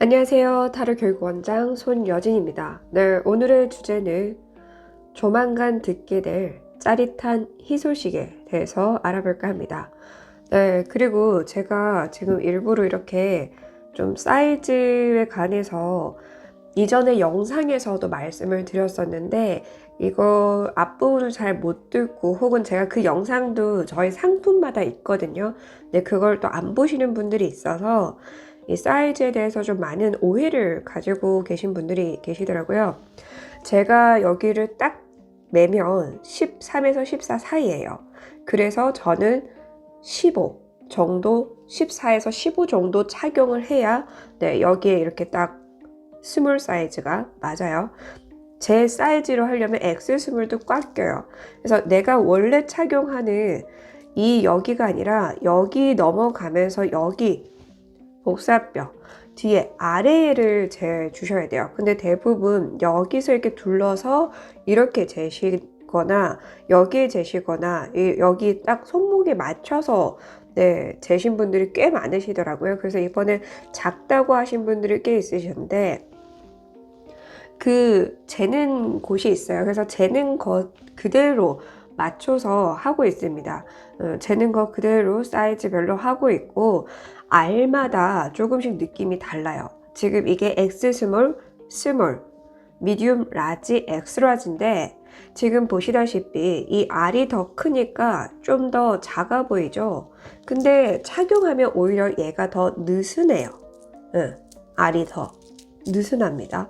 안녕하세요. 타로교육원장 손여진입니다. 네, 오늘의 주제는 조만간 듣게 될 짜릿한 희소식에 대해서 알아볼까 합니다. 네, 그리고 제가 지금 일부러 이렇게 좀 사이즈에 관해서 이전에 영상에서도 말씀을 드렸었는데 이거 앞부분을 잘 못 듣고 혹은 제가 그 영상도 저희 상품마다 있거든요. 근데 그걸 또 안 보시는 분들이 있어서 이 사이즈에 대해서 좀 많은 오해를 가지고 계신 분들이 계시더라고요. 제가 여기를 딱 매면 13에서 14 사이예요. 그래서 저는 15 정도, 14에서 15 정도 착용을 해야 여기에 이렇게 딱 스몰 사이즈가 맞아요. 제 사이즈로 하려면 엑셀 스몰도 꽉 껴요. 그래서 내가 원래 착용하는 이 여기가 아니라 여기 넘어가면서 여기 복사뼈 뒤에 아래를 재주셔야 돼요. 근데 대부분 여기서 이렇게 둘러서 이렇게 재시거나 여기에 재시거나 여기 딱 손목에 맞춰서 재신 분들이 꽤 많으시더라고요. 그래서 이번에 작다고 하신 분들이 꽤 있으셨는데 그 재는 곳이 있어요. 그래서 재는 것 그대로 맞춰서 하고 있습니다. 재는 거 그대로 사이즈별로 하고 있고 알마다 조금씩 느낌이 달라요. 지금 이게 X 스몰, 스몰, 미디움, 라지, 엑스라지인데 지금 보시다시피 이 알이 더 크니까 좀 더 작아 보이죠? 근데 착용하면 오히려 얘가 더 느슨해요. 알이 더 느슨합니다.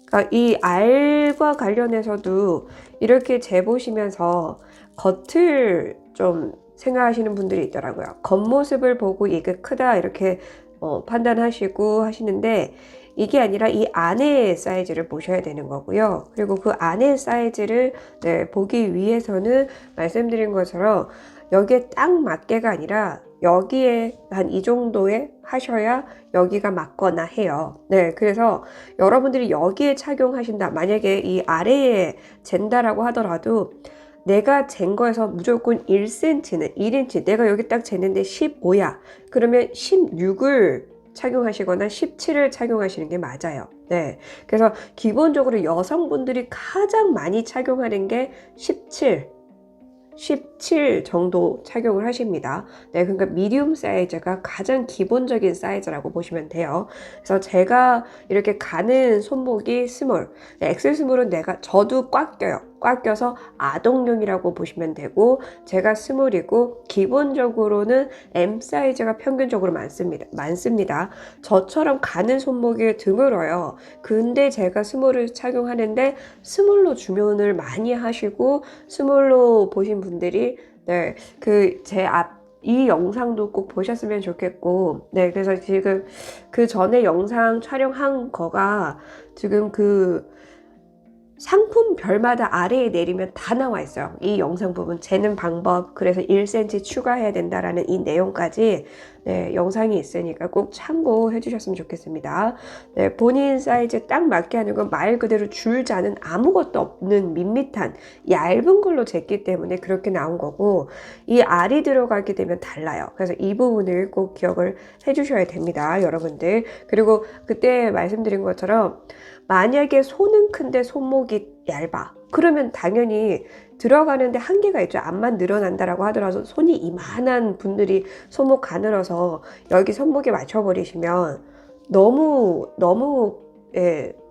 그러니까 이 알과 관련해서도 이렇게 재보시면서 겉을 좀 생각하시는 분들이 있더라고요. 겉모습을 보고 이게 크다 이렇게 판단하시고 하시는데 이게 아니라 이 안의 사이즈를 보셔야 되는 거고요. 그리고 그 안의 사이즈를 보기 위해서는 말씀드린 것처럼 여기에 딱 맞게가 아니라 여기에 한 이 정도에 하셔야 여기가 맞거나 해요. 그래서 여러분들이 여기에 착용하신다. 만약에 이 아래에 잰다라고 하더라도 내가 잰 거에서 무조건 1cm는 1인치 내가 여기 딱 쟀는데 15야. 그러면 16을 착용하시거나 17을 착용하시는 게 맞아요. 그래서 기본적으로 여성분들이 가장 많이 착용하는 게 17 정도 착용을 하십니다. 그러니까 미디움 사이즈가 가장 기본적인 사이즈라고 보시면 돼요. 그래서 제가 이렇게 가는 손목이 스몰, 엑셀 스몰은 저도 꽉 껴요. 꽉 껴서 아동용이라고 보시면 되고 제가 스몰이고 기본적으로는 M 사이즈가 평균적으로 많습니다. 저처럼 가는 손목이 드물어요. 근데 제가 스몰을 착용하는데 스몰로 주문을 많이 하시고 스몰로 보신 분들이 이 영상도 꼭 보셨으면 좋겠고 그래서 지금 그 전에 영상 촬영한 거가 지금 그 상품별마다 아래에 내리면 다 나와 있어요. 이 영상 부분 재는 방법, 그래서 1cm 추가해야 된다라는 이 내용까지 영상이 있으니까 꼭 참고해 주셨으면 좋겠습니다. 본인 사이즈 딱 맞게 하는 건 말 그대로 줄자는 아무것도 없는 밋밋한 얇은 걸로 쟀기 때문에 그렇게 나온 거고 이 알이 들어가게 되면 달라요. 그래서 이 부분을 꼭 기억을 해 주셔야 됩니다, 여러분들. 그리고 그때 말씀드린 것처럼 만약에 손은 큰데 손목이 얇아. 그러면 당연히 들어가는데 한계가 있죠. 앞만 늘어난다라고 하더라도 손이 이만한 분들이 손목 가늘어서 여기 손목에 맞춰버리시면 너무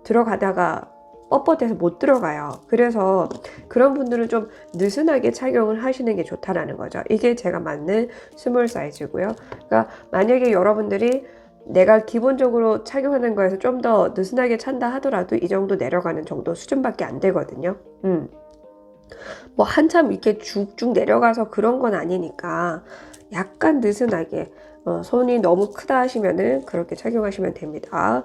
들어가다가 뻣뻣해서 못 들어가요. 그래서 그런 분들은 좀 느슨하게 착용을 하시는 게 좋다라는 거죠. 이게 제가 맞는 스몰 사이즈고요. 그러니까 만약에 여러분들이 내가 기본적으로 착용하는 거에서 좀 더 느슨하게 찬다 하더라도 이 정도 내려가는 정도 수준밖에 안 되거든요. 뭐 한참 이렇게 쭉쭉 내려가서 그런 건 아니니까 약간 느슨하게 손이 너무 크다 하시면은 그렇게 착용하시면 됩니다.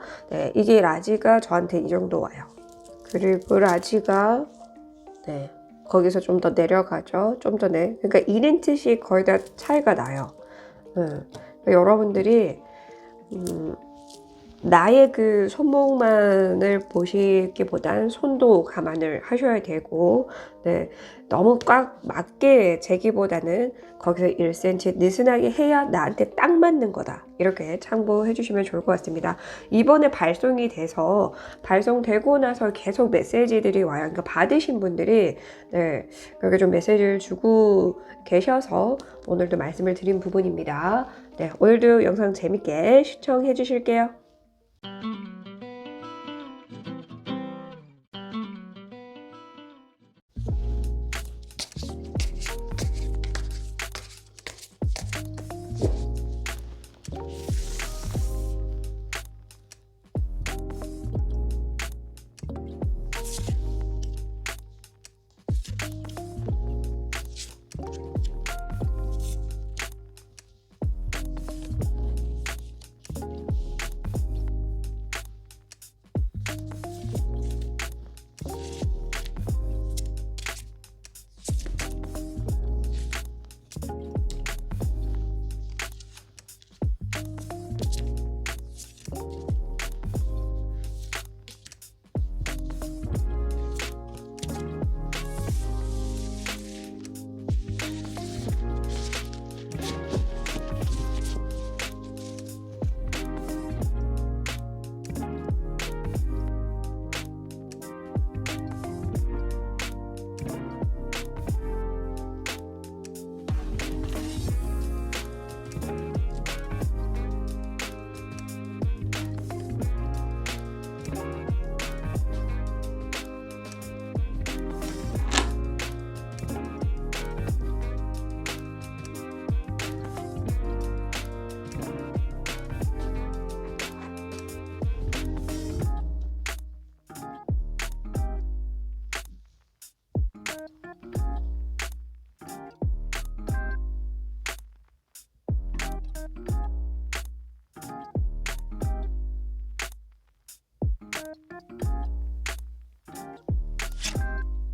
이게 라지가 저한테 이 정도 와요. 그리고 라지가 거기서 좀 더 내려가죠. 좀 더 그러니까 1인치씩 거의 다 차이가 나요. 그러니까 여러분들이 나의 그 손목만을 보시기보단 손도 감안을 하셔야 되고, 네, 너무 꽉 맞게 재기보다는 거기서 1cm 느슨하게 해야 나한테 딱 맞는 거다. 이렇게 참고해 주시면 좋을 것 같습니다. 이번에 발송이 돼서 발송되고 나서 계속 메시지들이 와요. 그러니까 받으신 분들이 네, 그렇게 좀 메시지를 주고 계셔서 오늘도 말씀을 드린 부분입니다. 네, 오늘도 영상 재밌게 시청해 주실게요.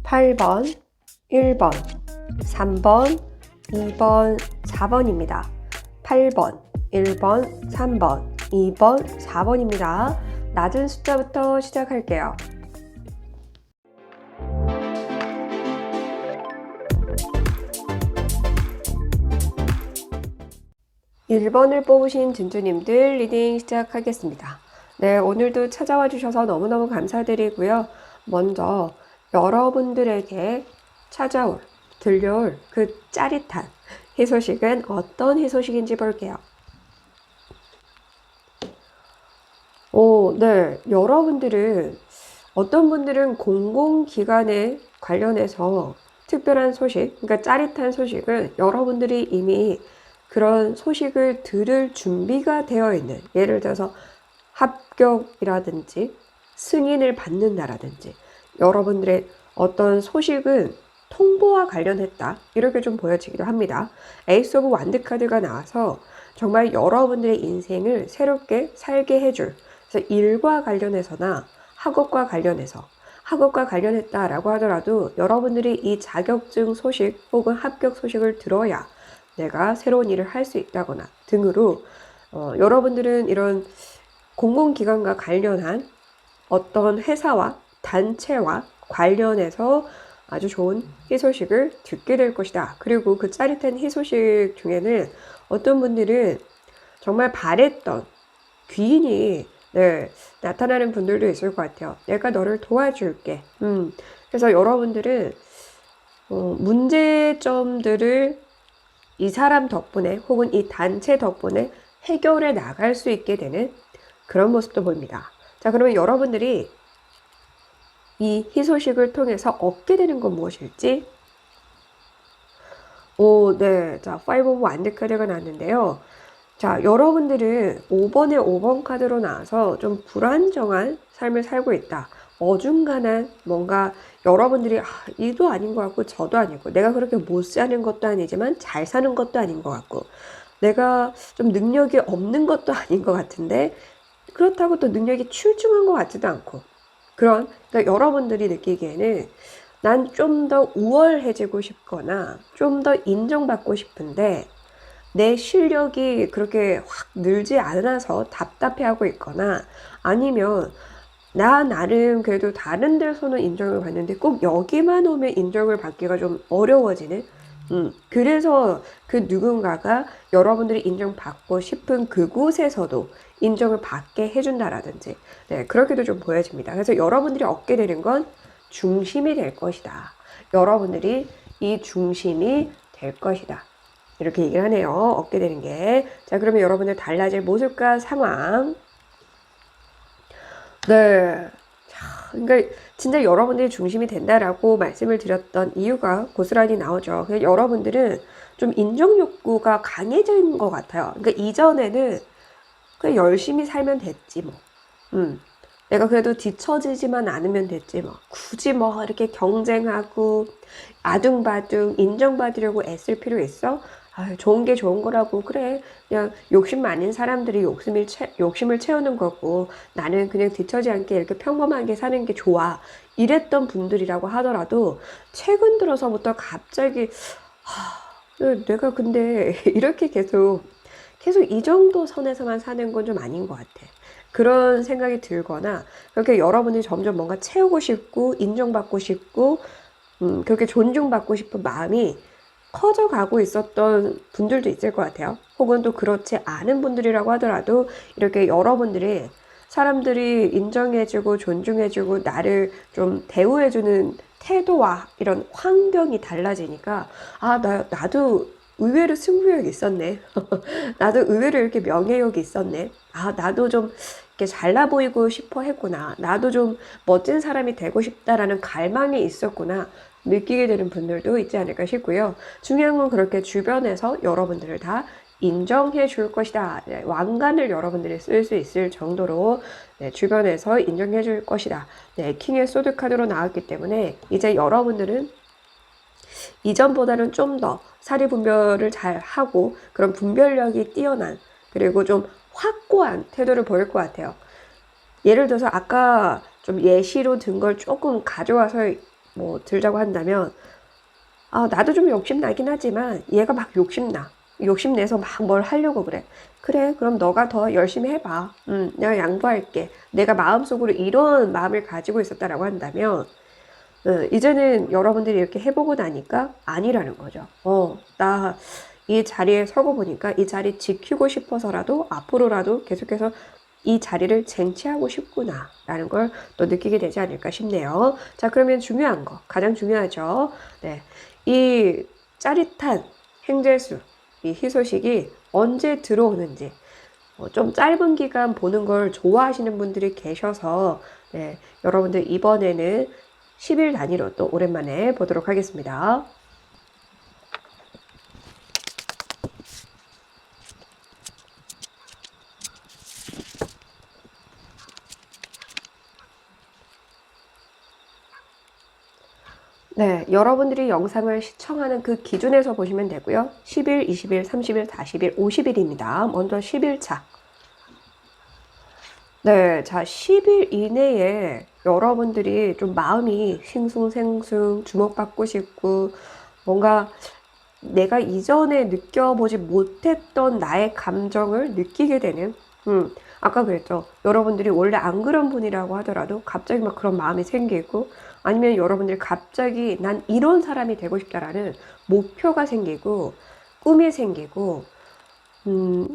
8번, 1번, 3번, 2번, 4번입니다. 8번, 1번, 3번, 2번, 4번입니다. 낮은 숫자부터 시작할게요. 1번을 뽑으신 진주님들 리딩 시작하겠습니다. 네, 오늘도 찾아와 주셔서 너무너무 감사드리고요. 먼저 여러분들에게 들려올 그 짜릿한 희소식은 어떤 희소식인지 볼게요. 네, 여러분들은 어떤 분들은 공공기관에 관련해서 특별한 소식, 그러니까 짜릿한 소식을 여러분들이 이미 그런 소식을 들을 준비가 되어 있는, 예를 들어서 합격이라든지 승인을 받는다라든지 여러분들의 어떤 소식은 통보와 관련했다, 이렇게 좀 보여지기도 합니다. 에이스 오브 완드 카드가 나와서 정말 여러분들의 인생을 새롭게 살게 해줄, 그래서 일과 관련해서나 학업과 관련했다라고 하더라도 여러분들이 이 자격증 소식 혹은 합격 소식을 들어야 내가 새로운 일을 할 수 있다거나 등으로 여러분들은 이런 공공기관과 관련한 어떤 회사와 단체와 관련해서 아주 좋은 희소식을 듣게 될 것이다. 그리고 그 짜릿한 희소식 중에는 어떤 분들은 정말 바랬던 귀인이 나타나는 분들도 있을 것 같아요. 내가 너를 도와줄게. 그래서 여러분들은 문제점들을 이 사람 덕분에 혹은 이 단체 덕분에 해결해 나갈 수 있게 되는 그런 모습도 보입니다. 자, 그러면 여러분들이 이 희소식을 통해서 얻게 되는 건 무엇일지? 네. 자, 5 오브 완드 카드가 나왔는데요. 자, 여러분들은 5번에 5번 카드로 나와서 좀 불안정한 삶을 살고 있다. 어중간한 뭔가 여러분들이 이도 아닌 것 같고 저도 아니고 내가 그렇게 못 사는 것도 아니지만 잘 사는 것도 아닌 것 같고 내가 좀 능력이 없는 것도 아닌 것 같은데 그렇다고 또 능력이 출중한 것 같지도 않고 그러니까 여러분들이 느끼기에는 난 좀 더 우월해지고 싶거나 좀 더 인정받고 싶은데 내 실력이 그렇게 확 늘지 않아서 답답해하고 있거나 아니면 나 나름 그래도 다른 데서는 인정을 받는데 꼭 여기만 오면 인정을 받기가 좀 어려워지는 그래서 그 누군가가 여러분들이 인정받고 싶은 그곳에서도 인정을 받게 해준다라든지 네, 그렇게도 좀 보여집니다. 그래서 여러분들이 얻게 되는 건 중심이 될 것이다. 여러분들이 이 중심이 될 것이다. 이렇게 얘기를 하네요. 얻게 되는 게. 자, 그러면 여러분들 달라질 모습과 상황. 네. 자, 그러니까 진짜 여러분들이 중심이 된다라고 말씀을 드렸던 이유가 고스란히 나오죠. 그래서 여러분들은 좀 인정 욕구가 강해진 것 같아요. 그러니까 이전에는 그냥 열심히 살면 됐지 뭐. 내가 그래도 뒤처지지만 않으면 됐지 뭐. 굳이 뭐 이렇게 경쟁하고 아둥바둥 인정받으려고 애쓸 필요 있어? 아, 좋은 게 좋은 거라고. 그래. 그냥 욕심 많은 사람들이 욕심을 채우는 거고 나는 그냥 뒤처지 않게 이렇게 평범하게 사는 게 좋아. 이랬던 분들이라고 하더라도 최근 들어서부터 갑자기 내가 근데 이렇게 계속 이 정도 선에서만 사는 건 좀 아닌 것 같아. 그런 생각이 들거나 그렇게 여러분이 점점 뭔가 채우고 싶고 인정받고 싶고 그렇게 존중받고 싶은 마음이 커져가고 있었던 분들도 있을 것 같아요. 혹은 또 그렇지 않은 분들이라고 하더라도 이렇게 여러분들이 사람들이 인정해주고 존중해주고 나를 좀 대우해주는 태도와 이런 환경이 달라지니까 나도 의외로 승부욕이 있었네. 나도 의외로 이렇게 명예욕이 있었네. 나도 좀 이렇게 잘나 보이고 싶어 했구나. 나도 좀 멋진 사람이 되고 싶다라는 갈망이 있었구나. 느끼게 되는 분들도 있지 않을까 싶고요. 중요한 건 그렇게 주변에서 여러분들을 다 인정해 줄 것이다. 네, 왕관을 여러분들이 쓸 수 있을 정도로 네, 주변에서 인정해 줄 것이다. 네, 킹의 소드 카드로 나왔기 때문에 이제 여러분들은 이전보다는 좀 더 사리 분별을 잘 하고 그런 분별력이 뛰어난 그리고 좀 확고한 태도를 보일 것 같아요. 예를 들어서 아까 좀 예시로 든 걸 조금 가져와서 뭐 들자고 한다면 나도 좀 욕심나긴 하지만 얘가 막 욕심내서 막 뭘 하려고 그래. 그래, 그럼 너가 더 열심히 해봐. 내가 양보할게. 내가 마음속으로 이런 마음을 가지고 있었다라고 한다면 이제는 여러분들이 이렇게 해보고 나니까 아니라는 거죠. 나 이 자리에 서고 보니까 이 자리 지키고 싶어서라도 앞으로라도 계속해서 이 자리를 쟁취하고 싶구나 라는 걸 또 느끼게 되지 않을까 싶네요. 자, 그러면 중요한 거, 가장 중요하죠. 네, 이 짜릿한 행재수, 이 희소식이 언제 들어오는지 좀 짧은 기간 보는 걸 좋아하시는 분들이 계셔서 네, 여러분들 이번에는 10일 단위로 또 오랜만에 보도록 하겠습니다. 네, 여러분들이 영상을 시청하는 그 기준에서 보시면 되고요. 10일, 20일, 30일, 40일, 50일입니다. 먼저 10일차. 네, 자, 10일 이내에 여러분들이 좀 마음이 싱숭생숭 주목받고 싶고 뭔가 내가 이전에 느껴보지 못했던 나의 감정을 느끼게 되는 아까 그랬죠. 여러분들이 원래 안 그런 분이라고 하더라도 갑자기 막 그런 마음이 생기고 아니면 여러분들이 갑자기 난 이런 사람이 되고 싶다라는 목표가 생기고 꿈이 생기고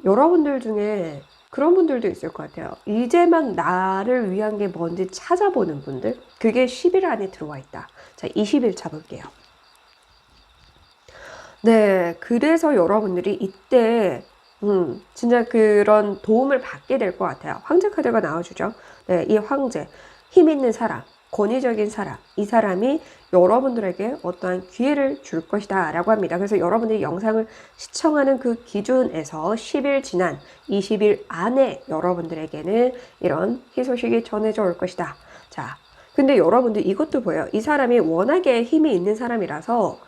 여러분들 중에 그런 분들도 있을 것 같아요. 이제 막 나를 위한 게 뭔지 찾아보는 분들 그게 10일 안에 들어와 있다. 자, 20일 잡을게요. 네, 그래서 여러분들이 이때 진짜 그런 도움을 받게 될 것 같아요. 황제 카드가 나와주죠. 네, 이 황제, 힘 있는 사람, 권위적인 사람, 이 사람이 여러분들에게 어떠한 기회를 줄 것이다 라고 합니다. 그래서 여러분들이 영상을 시청하는 그 기준에서 10일 지난 20일 안에 여러분들에게는 이런 희소식이 전해져 올 것이다. 자, 근데 여러분들 이것도 보여요. 이 사람이 워낙에 힘이 있는 사람이라서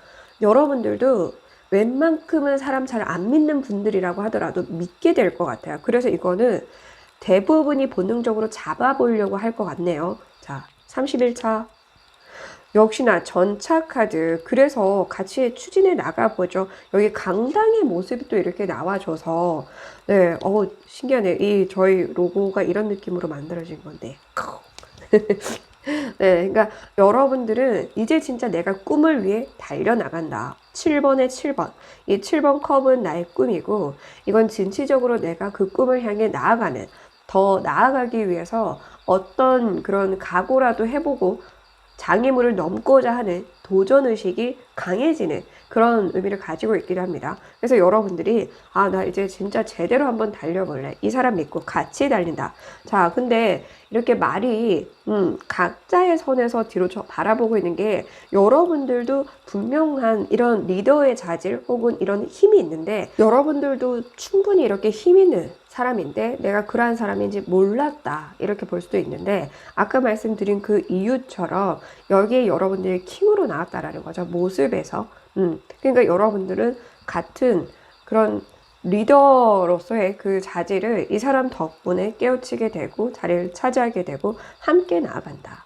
여러분들도 웬만큼은 사람 잘 안 믿는 분들이라고 하더라도 믿게 될 것 같아요. 그래서 이거는 대부분이 본능적으로 잡아보려고 할 것 같네요. 자, 31차. 역시나 전차 카드. 그래서 같이 추진해 나가보죠. 여기 강당의 모습이 또 이렇게 나와줘서, 네, 신기하네. 이 저희 로고가 이런 느낌으로 만들어진 건데. 네, 그러니까 여러분들은 이제 진짜 내가 꿈을 위해 달려나간다. 7번에 7번. 이 7번 컵은 나의 꿈이고, 이건 진취적으로 내가 그 꿈을 향해 나아가는, 더 나아가기 위해서 어떤 그런 각오라도 해보고 장애물을 넘고자 하는 도전의식이 강해지는 그런 의미를 가지고 있기도 합니다. 그래서 여러분들이 나 이제 진짜 제대로 한번 달려볼래. 이 사람 믿고 같이 달린다. 자, 근데 이렇게 말이 각자의 선에서 뒤로 바라보고 있는 게 여러분들도 분명한 이런 리더의 자질 혹은 이런 힘이 있는데 여러분들도 충분히 이렇게 힘 있는 사람인데 내가 그러한 사람인지 몰랐다 이렇게 볼 수도 있는데 아까 말씀드린 그 이유처럼 여기에 여러분들이 킹으로 나왔다라는 거죠. 모습에서. 그러니까 여러분들은 같은 그런 리더로서의 그 자질을 이 사람 덕분에 깨우치게 되고 자리를 차지하게 되고 함께 나아간다.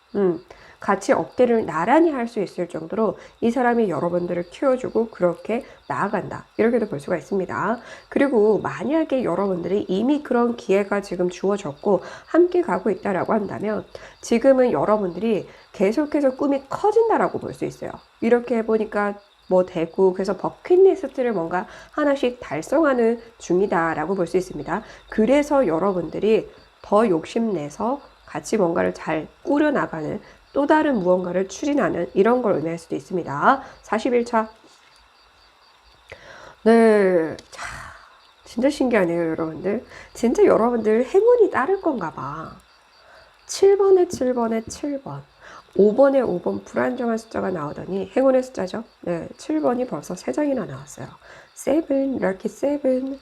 같이 어깨를 나란히 할 수 있을 정도로 이 사람이 여러분들을 키워주고 그렇게 나아간다. 이렇게도 볼 수가 있습니다. 그리고 만약에 여러분들이 이미 그런 기회가 지금 주어졌고 함께 가고 있다라고 한다면 지금은 여러분들이 계속해서 꿈이 커진다라고 볼 수 있어요. 이렇게 해보니까 뭐 되고 그래서 버킷리스트를 뭔가 하나씩 달성하는 중이다라고 볼 수 있습니다. 그래서 여러분들이 더 욕심내서 같이 뭔가를 잘 꾸려나가는 또 다른 무언가를 추진하는 이런 걸 의미할 수도 있습니다. 41차. 네. 자, 진짜 신기하네요, 여러분들. 진짜 여러분들 행운이 따를 건가 봐. 7번에 7번에 7번. 5번에 5번 불안정한 숫자가 나오더니 행운의 숫자죠. 네, 7번이 벌써 3장이나 나왔어요. 7, 럭키 7.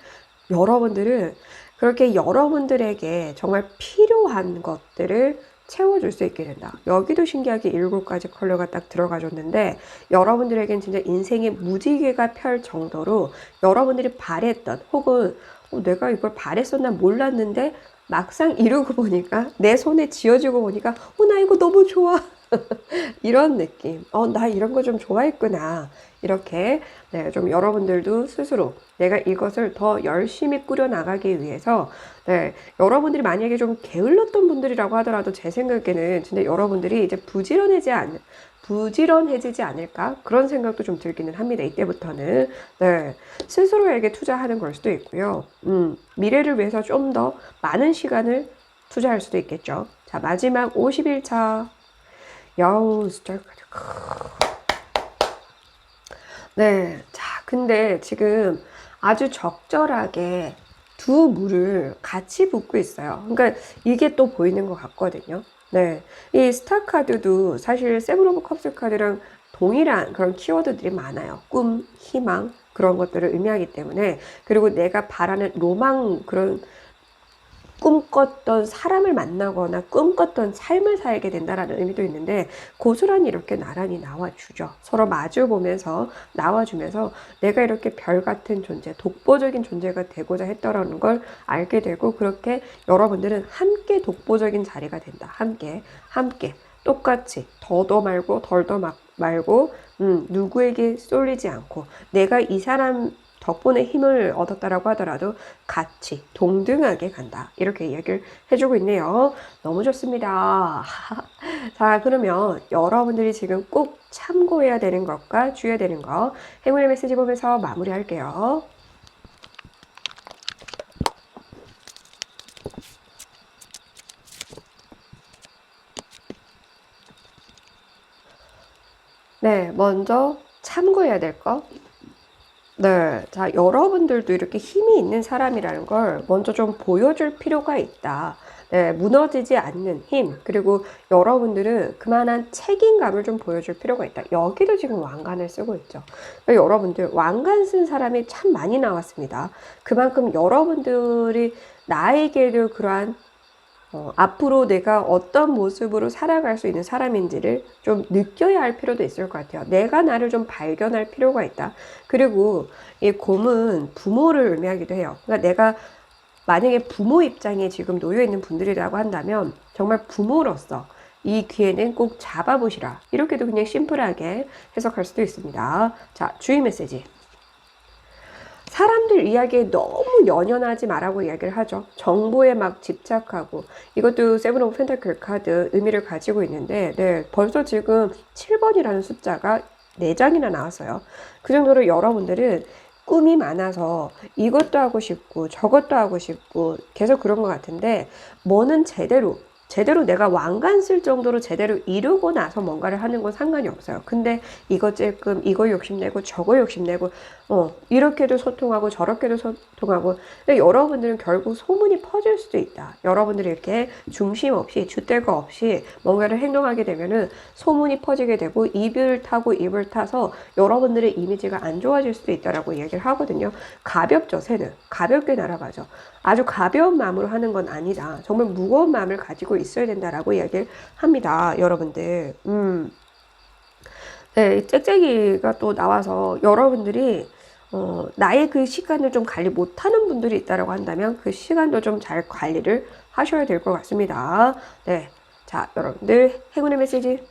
여러분들은 그렇게 여러분들에게 정말 필요한 것들을 채워줄 수 있게 된다. 여기도 신기하게 7가지 컬러가 딱 들어가줬는데 여러분들에겐 진짜 인생의 무지개가 펼 정도로 여러분들이 바랬던 혹은 내가 이걸 바랬었나 몰랐는데 막상 이루고 보니까 내 손에 쥐어주고 보니까 나 이거 너무 좋아. 이런 느낌. 나 이런 거 좀 좋아했구나. 이렇게 네, 좀 여러분들도 스스로 내가 이것을 더 열심히 꾸려나가기 위해서 네, 여러분들이 만약에 좀 게을렀던 분들이라고 하더라도 제 생각에는 진짜 여러분들이 이제 부지런해지지 않을까 그런 생각도 좀 들기는 합니다. 이때부터는 네, 스스로에게 투자하는 걸 수도 있고요. 미래를 위해서 좀 더 많은 시간을 투자할 수도 있겠죠. 자, 마지막 51차. 야우, 진짜. 네. 자, 근데 지금 아주 적절하게 두 물을 같이 붓고 있어요. 그러니까 이게 또 보이는 것 같거든요. 네. 이 스타 카드도 사실 세븐 오브 컵스 카드랑 동일한 그런 키워드들이 많아요. 꿈, 희망, 그런 것들을 의미하기 때문에. 그리고 내가 바라는 로망, 그런 꿈꿨던 사람을 만나거나 꿈꿨던 삶을 살게 된다라는 의미도 있는데 고스란히 이렇게 나란히 나와주죠. 서로 마주보면서 나와주면서 내가 이렇게 별 같은 존재, 독보적인 존재가 되고자 했더라는 걸 알게 되고 그렇게 여러분들은 함께 독보적인 자리가 된다. 함께 똑같이 더도 말고 덜도 말고 누구에게 쏠리지 않고 내가 이 사람 덕분에 힘을 얻었다라고 하더라도 같이 동등하게 간다. 이렇게 이야기를 해주고 있네요. 너무 좋습니다. 자, 그러면 여러분들이 지금 꼭 참고해야 되는 것과 주의해야 되는 것 행운의 메시지 보면서 마무리할게요. 네, 먼저 참고해야 될 것. 네, 자, 여러분들도 이렇게 힘이 있는 사람이라는 걸 먼저 좀 보여줄 필요가 있다. 네, 무너지지 않는 힘, 그리고 여러분들은 그만한 책임감을 좀 보여줄 필요가 있다. 여기도 지금 왕관을 쓰고 있죠. 그러니까 여러분들, 왕관 쓴 사람이 참 많이 나왔습니다. 그만큼 여러분들이 나에게도 그러한 앞으로 내가 어떤 모습으로 살아갈 수 있는 사람인지를 좀 느껴야 할 필요도 있을 것 같아요. 내가 나를 좀 발견할 필요가 있다. 그리고 이 곰은 부모를 의미하기도 해요. 그러니까 내가 만약에 부모 입장에 지금 놓여 있는 분들이라고 한다면 정말 부모로서 이 기회는 꼭 잡아보시라. 이렇게도 그냥 심플하게 해석할 수도 있습니다. 자, 주의 메시지. 사람들 이야기에 너무 연연하지 말라고 이야기를 하죠. 정보에 막 집착하고. 이것도 세븐 오브 펜타클 카드 의미를 가지고 있는데, 네, 벌써 지금 7번이라는 숫자가 4장이나 나왔어요. 그 정도로 여러분들은 꿈이 많아서 이것도 하고 싶고 저것도 하고 싶고 계속 그런 것 같은데, 뭐는 제대로 내가 왕관 쓸 정도로 제대로 이루고 나서 뭔가를 하는 건 상관이 없어요. 근데 이거 찔끔 이거 욕심내고 저거 욕심내고 이렇게도 소통하고 저렇게도 소통하고, 근데 여러분들은 결국 소문이 퍼질 수도 있다. 여러분들이 이렇게 중심 없이 줏대가 없이 뭔가를 행동하게 되면은 소문이 퍼지게 되고 입을 타서 여러분들의 이미지가 안 좋아질 수도 있다라고 얘기를 하거든요. 가볍죠. 새는 가볍게 날아가죠. 아주 가벼운 마음으로 하는 건 아니다. 정말 무거운 마음을 가지고 있어야 된다라고 이야기를 합니다. 여러분들. 네, 짹짹이가 또 나와서 여러분들이 나의 그 시간을 좀 관리 못하는 분들이 있다라고 한다면 그 시간도 좀 잘 관리를 하셔야 될 것 같습니다. 네, 자, 여러분들 행운의 메시지.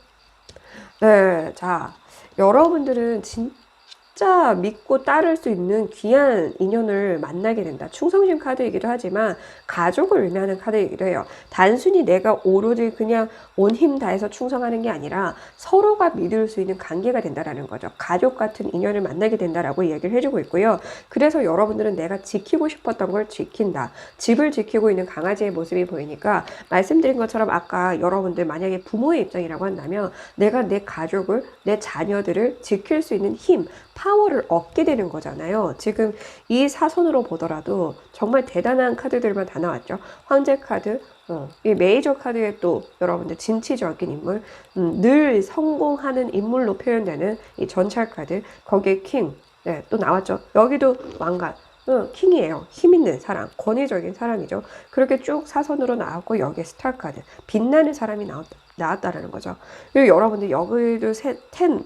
네, 자, 여러분들은 진짜 믿고 따를 수 있는 귀한 인연을 만나게 된다. 충성심 카드이기도 하지만 가족을 의미하는 카드이기도 해요. 단순히 내가 오로지 그냥 온 힘 다해서 충성하는 게 아니라 서로가 믿을 수 있는 관계가 된다라는 거죠. 가족 같은 인연을 만나게 된다라고 얘기를 해주고 있고요. 그래서 여러분들은 내가 지키고 싶었던 걸 지킨다. 집을 지키고 있는 강아지의 모습이 보이니까, 말씀드린 것처럼 아까 여러분들 만약에 부모의 입장이라고 한다면 내가 내 가족을, 내 자녀들을 지킬 수 있는 힘, 파워를 얻게 되는 거잖아요. 지금 이 사선으로 보더라도 정말 대단한 카드들만 다 나왔죠. 황제 카드, 이 메이저 카드에 또 여러분들 진취적인 인물, 늘 성공하는 인물로 표현되는 이 전찰 카드, 거기에 킹, 네, 또 나왔죠. 여기도 왕관, 킹이에요. 힘 있는 사람, 권위적인 사람이죠. 그렇게 쭉 사선으로 나왔고, 여기에 스타 카드, 빛나는 사람이 나왔다라는 거죠. 그리고 여러분들 여기도 10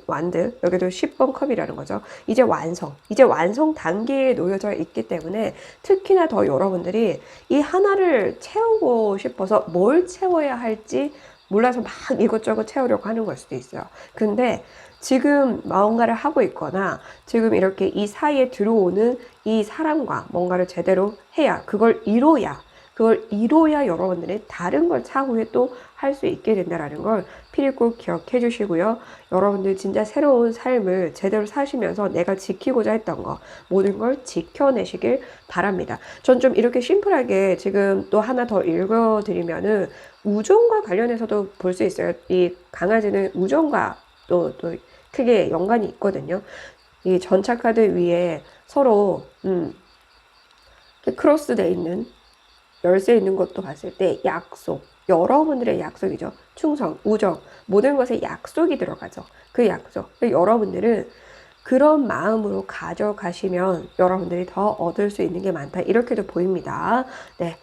완드, 여기도 10번 컵이라는 거죠. 이제 완성 단계에 놓여져 있기 때문에 특히나 더 여러분들이 이 하나를 채우고 싶어서 뭘 채워야 할지 몰라서 막 이것저것 채우려고 하는 걸 수도 있어요. 근데 지금 뭔가를 하고 있거나 지금 이렇게 이 사이에 들어오는 이 사람과 뭔가를 제대로 해야, 그걸 이뤄야 여러분들이 다른 걸 차후에 또 할 수 있게 된다는 걸 필히 꼭 기억해 주시고요. 여러분들 진짜 새로운 삶을 제대로 사시면서 내가 지키고자 했던 거, 모든 걸 지켜내시길 바랍니다. 전 좀 이렇게 심플하게 지금 또 하나 더 읽어드리면은 우정과 관련해서도 볼 수 있어요. 이 강아지는 우정과 또 크게 연관이 있거든요. 이 전차 카드 위에 서로 크로스 돼 있는 열쇠 있는 것도 봤을 때 약속, 여러분들의 약속이죠. 충성, 우정, 모든 것에 약속이 들어가죠. 그 약속. 여러분들은 그런 마음으로 가져가시면 여러분들이 더 얻을 수 있는 게 많다. 이렇게도 보입니다. 네.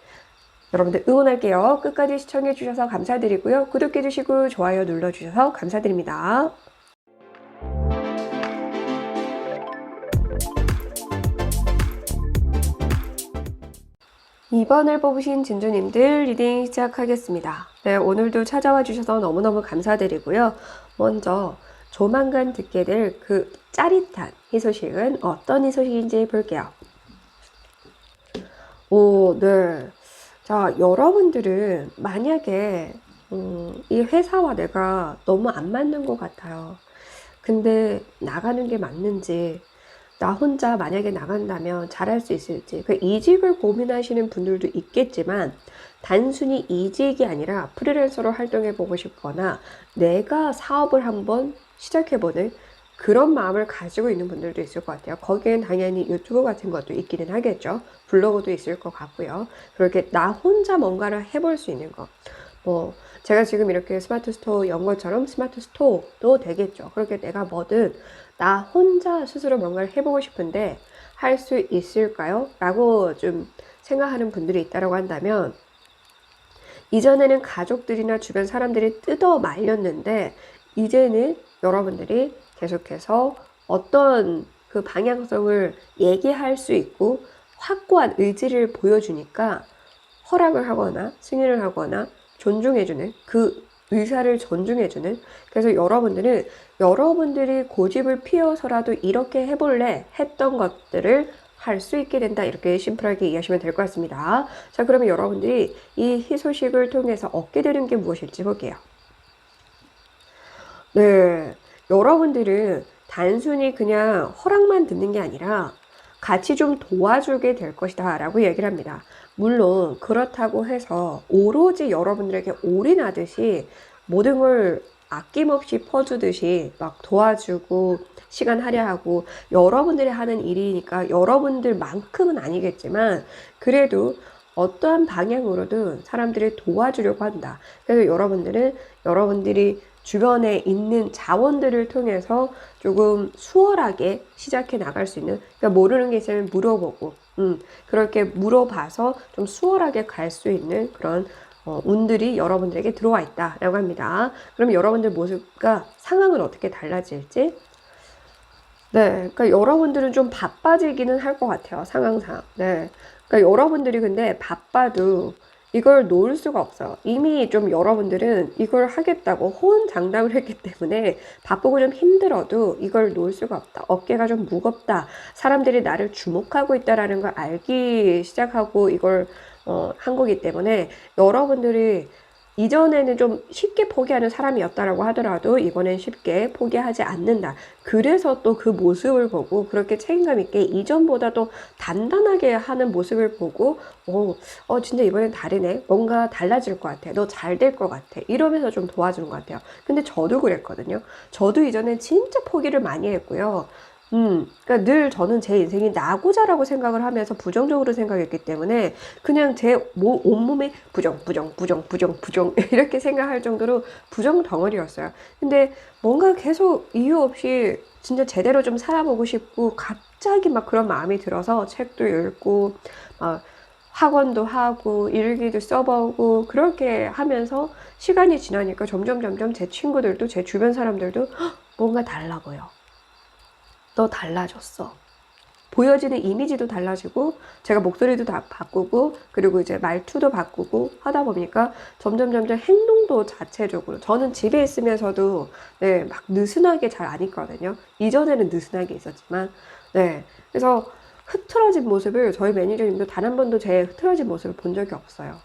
여러분들 응원할게요. 끝까지 시청해 주셔서 감사드리고요. 구독해 주시고 좋아요 눌러 주셔서 감사드립니다. 이번을 뽑으신 진주님들 리딩 시작하겠습니다. 네, 오늘도 찾아와 주셔서 너무너무 감사드리고요. 먼저 조만간 듣게 될 그 짜릿한 희소식은 어떤 희소식인지 볼게요. 오, 네. 자, 여러분들은 만약에 이 회사와 내가 너무 안 맞는 것 같아요. 근데 나가는 게 맞는지, 나 혼자 만약에 나간다면 잘할 수 있을지, 그 이직을 고민하시는 분들도 있겠지만 단순히 이직이 아니라 프리랜서로 활동해 보고 싶거나 내가 사업을 한번 시작해보는 그런 마음을 가지고 있는 분들도 있을 것 같아요. 거기엔 당연히 유튜브 같은 것도 있기는 하겠죠. 블로그도 있을 것 같고요. 그렇게 나 혼자 뭔가를 해볼 수 있는 거, 제가 지금 이렇게 스마트 스토어 연 것처럼 스마트 스토어도 되겠죠. 그렇게 내가 뭐든 나 혼자 스스로 뭔가를 해보고 싶은데 할 수 있을까요? 라고 좀 생각하는 분들이 있다고 한다면, 이전에는 가족들이나 주변 사람들이 뜯어 말렸는데 이제는 여러분들이 계속해서 어떤 그 방향성을 얘기할 수 있고 확고한 의지를 보여주니까 허락을 하거나 승인을 하거나 존중해주는 그 의사를 존중해주는, 그래서 여러분들은 여러분들이 고집을 피워서라도 이렇게 해볼래 했던 것들을 할 수 있게 된다. 이렇게 심플하게 이해하시면 될 것 같습니다. 자, 그러면 여러분들이 이 희소식을 통해서 얻게 되는 게 무엇일지 볼게요. 네, 여러분들은 단순히 그냥 허락만 듣는 게 아니라 같이 좀 도와주게 될 것이다 라고 얘기를 합니다. 물론 그렇다고 해서 오로지 여러분들에게 올인하듯이 모든 걸 아낌없이 퍼주듯이 막 도와주고 시간 할애하고, 여러분들이 하는 일이니까 여러분들만큼은 아니겠지만 그래도 어떠한 방향으로든 사람들을 도와주려고 한다. 그래서 여러분들은 여러분들이 주변에 있는 자원들을 통해서 조금 수월하게 시작해 나갈 수 있는, 그러니까 모르는 게 있으면 물어보고, 그렇게 물어봐서 좀 수월하게 갈 수 있는 그런 운들이 여러분들에게 들어와 있다라고 합니다. 그럼 여러분들 모습과 상황은 어떻게 달라질지? 네, 그러니까 여러분들은 좀 바빠지기는 할 것 같아요, 상황상. 네, 그러니까 여러분들이 근데 바빠도 이걸 놓을 수가 없어요. 이미 좀 여러분들은 이걸 하겠다고 호언장담을 했기 때문에 바쁘고 좀 힘들어도 이걸 놓을 수가 없다. 어깨가 좀 무겁다. 사람들이 나를 주목하고 있다라는 걸 알기 시작하고 이걸 한 거기 때문에, 여러분들이 이전에는 좀 쉽게 포기하는 사람이었다라고 하더라도 이번엔 쉽게 포기하지 않는다. 그래서 또 그 모습을 보고 그렇게 책임감 있게 이전보다 도 단단하게 하는 모습을 보고 진짜 이번엔 다르네. 뭔가 달라질 것 같아. 너 잘 될 것 같아. 이러면서 좀 도와주는 것 같아요. 근데 저도 그랬거든요. 저도 이전엔 진짜 포기를 많이 했고요. 그러니까 늘 저는 제 인생이 나고자라고 생각을 하면서 부정적으로 생각했기 때문에 그냥 제 온몸에 부정, 부정, 부정, 부정, 부정 이렇게 생각할 정도로 부정 덩어리였어요. 근데 뭔가 계속 이유 없이 진짜 제대로 좀 살아보고 싶고 갑자기 막 그런 마음이 들어서 책도 읽고 막 학원도 하고 일기도 써보고 그렇게 하면서 시간이 지나니까 점점 제 친구들도 제 주변 사람들도 "헉, 뭔가 달라 보여. 너 달라졌어." 보여지는 이미지도 달라지고 제가 목소리도 다 바꾸고 그리고 이제 말투도 바꾸고 하다 보니까 점점 행동도 자체적으로, 저는 집에 있으면서도 네, 막 느슨하게 잘 안 있거든요. 이전에는 느슨하게 있었지만 네, 그래서 흐트러진 모습을 저희 매니저님도 단 한 번도 제 흐트러진 모습을 본 적이 없어요.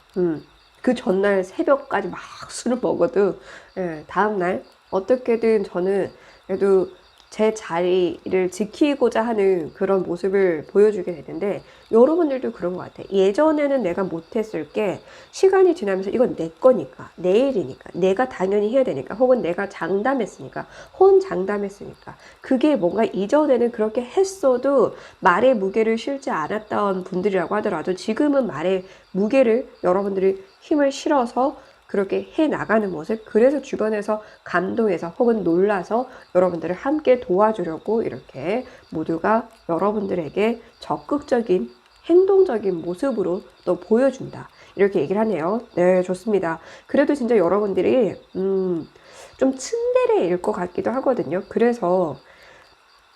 그 전날 새벽까지 막 술을 먹어도 네, 다음날 어떻게든 저는 그래도 제 자리를 지키고자 하는 그런 모습을 보여주게 되는데, 여러분들도 그런 것 같아요. 예전에는 내가 못했을 게 시간이 지나면서 이건 내 거니까, 내 일이니까, 내가 당연히 해야 되니까, 혹은 내가 장담했으니까, 혼장담했으니까, 그게 뭔가 이전에는 그렇게 했어도 말의 무게를 실지 않았던 분들이라고 하더라도 지금은 말의 무게를 여러분들이 힘을 실어서 그렇게 해 나가는 모습, 그래서 주변에서 감동해서 혹은 놀라서 여러분들을 함께 도와주려고 이렇게 모두가 여러분들에게 적극적인 행동적인 모습으로 또 보여준다, 이렇게 얘기를 하네요. 네, 좋습니다. 그래도 진짜 여러분들이 좀 츤데레일 것 같기도 하거든요. 그래서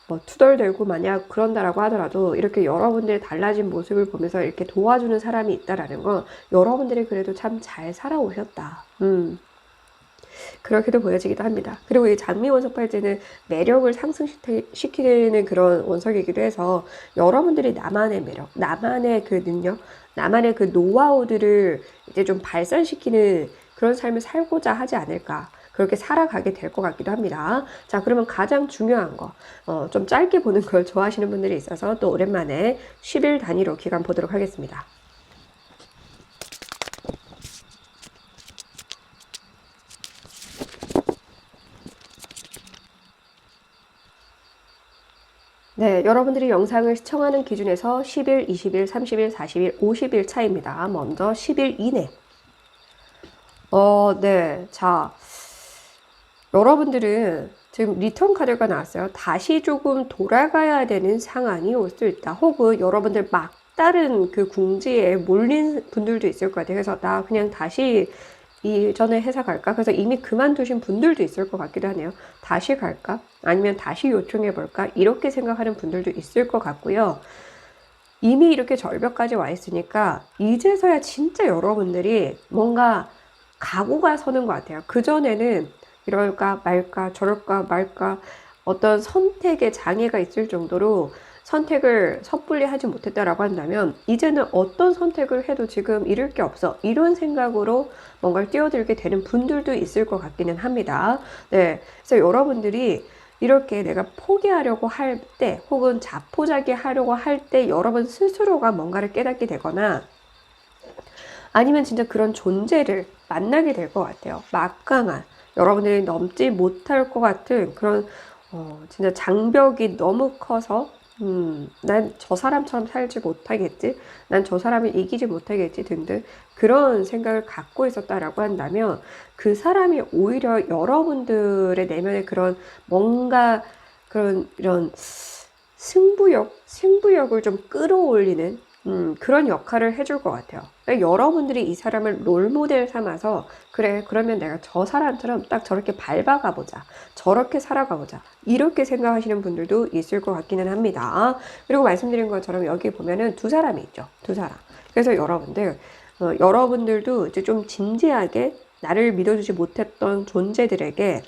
뭐 투덜대고 만약 그런다라고 하더라도 이렇게 여러분들의 달라진 모습을 보면서 이렇게 도와주는 사람이 있다라는 건 여러분들이 그래도 참 잘 살아오셨다. 그렇게도 보여지기도 합니다. 그리고 이 장미 원석 팔찌는 매력을 상승시키는 그런 원석이기도 해서 여러분들이 나만의 매력, 나만의 그 능력, 나만의 그 노하우들을 이제 좀 발산시키는 그런 삶을 살고자 하지 않을까. 그렇게 살아가게 될 것 같기도 합니다. 자, 그러면 가장 중요한 거, 좀 짧게 보는 걸 좋아하시는 분들이 있어서 또 오랜만에 10일 단위로 기간 보도록 하겠습니다. 네, 여러분들이 영상을 시청하는 기준에서 10일, 20일, 30일, 40일, 50일 차이입니다. 먼저 10일 이내. 네. 자, 여러분들은 지금 리턴 카드가 나왔어요. 다시 조금 돌아가야 되는 상황이 올 수 있다. 혹은 여러분들 막다른 그 궁지에 몰린 분들도 있을 것 같아요. 그래서 나 그냥 다시 이전에 회사 갈까? 그래서 이미 그만두신 분들도 있을 것 같기도 하네요. 다시 갈까? 아니면 다시 요청해 볼까? 이렇게 생각하는 분들도 있을 것 같고요. 이미 이렇게 절벽까지 와 있으니까 이제서야 진짜 여러분들이 뭔가 각오가 서는 것 같아요. 그전에는 이럴까 말까 저럴까 말까 어떤 선택에 장애가 있을 정도로 선택을 섣불리 하지 못했다라고 한다면 이제는 어떤 선택을 해도 지금 잃을 게 없어 이런 생각으로 뭔가를 뛰어들게 되는 분들도 있을 것 같기는 합니다. 네, 그래서 여러분들이 이렇게 내가 포기하려고 할 때 혹은 자포자기 하려고 할 때 여러분 스스로가 뭔가를 깨닫게 되거나 아니면 진짜 그런 존재를 만나게 될 것 같아요. 막강한 여러분들이 넘지 못할 것 같은 그런 진짜 장벽이 너무 커서 난 저 사람처럼 살지 못하겠지, 난 저 사람을 이기지 못하겠지 등등 그런 생각을 갖고 있었다라고 한다면 그 사람이 오히려 여러분들의 내면의 그런 뭔가 그런 이런 승부욕을 좀 끌어올리는 그런 역할을 해줄 것 같아요. 그러니까 여러분들이 이 사람을 롤모델 삼아서 그래 그러면 내가 저 사람처럼 딱 저렇게 밟아가 보자, 저렇게 살아가 보자 이렇게 생각하시는 분들도 있을 것 같기는 합니다. 그리고 말씀드린 것처럼 여기 보면은 두 사람이 있죠. 두 사람. 그래서 여러분들도 이제 좀 진지하게 나를 믿어주지 못했던 존재들에게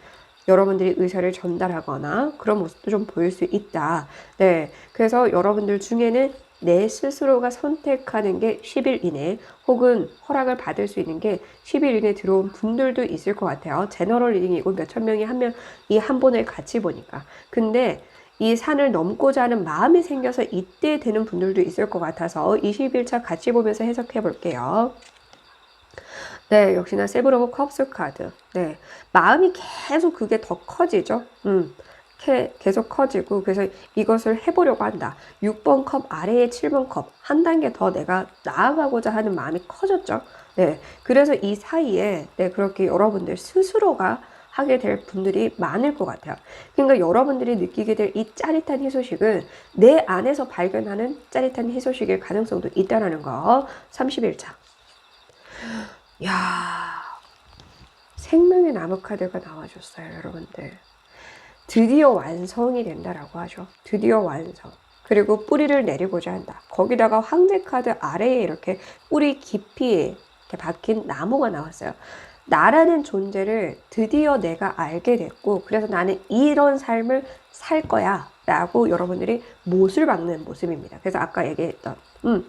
여러분들이 의사를 전달하거나 그런 모습도 좀 보일 수 있다. 네. 그래서 여러분들 중에는 내 스스로가 선택하는 게 10일 이내 혹은 허락을 받을 수 있는 게 10일 이내 들어온 분들도 있을 것 같아요. 제너럴 리딩이고 몇천 명이 이 한 번을 같이 보니까. 근데 이 산을 넘고자 하는 마음이 생겨서 이때 되는 분들도 있을 것 같아서 21차 같이 보면서 해석해 볼게요. 네, 역시나 세븐 오브 컵스 카드. 네, 마음이 계속 그게 더 커지죠. 계속 커지고 그래서 이것을 해보려고 한다. 6번 컵 아래에 7번 컵 한 단계 더 내가 나아가고자 하는 마음이 커졌죠. 네, 그래서 이 사이에 네, 그렇게 여러분들 스스로가 하게 될 분들이 많을 것 같아요. 그러니까 여러분들이 느끼게 될 이 짜릿한 희소식은 내 안에서 발견하는 짜릿한 희소식일 가능성도 있다는 거. 31차. 야, 생명의 나무 카드가 나와줬어요, 여러분들. 드디어 완성이 된다라고 하죠. 드디어 완성. 그리고 뿌리를 내리고자 한다. 거기다가 황제 카드 아래에 이렇게 뿌리 깊이 이렇게 박힌 나무가 나왔어요. 나라는 존재를 드디어 내가 알게 됐고, 그래서 나는 이런 삶을 살 거야. 라고 여러분들이 못을 박는 모습입니다. 그래서 아까 얘기했던,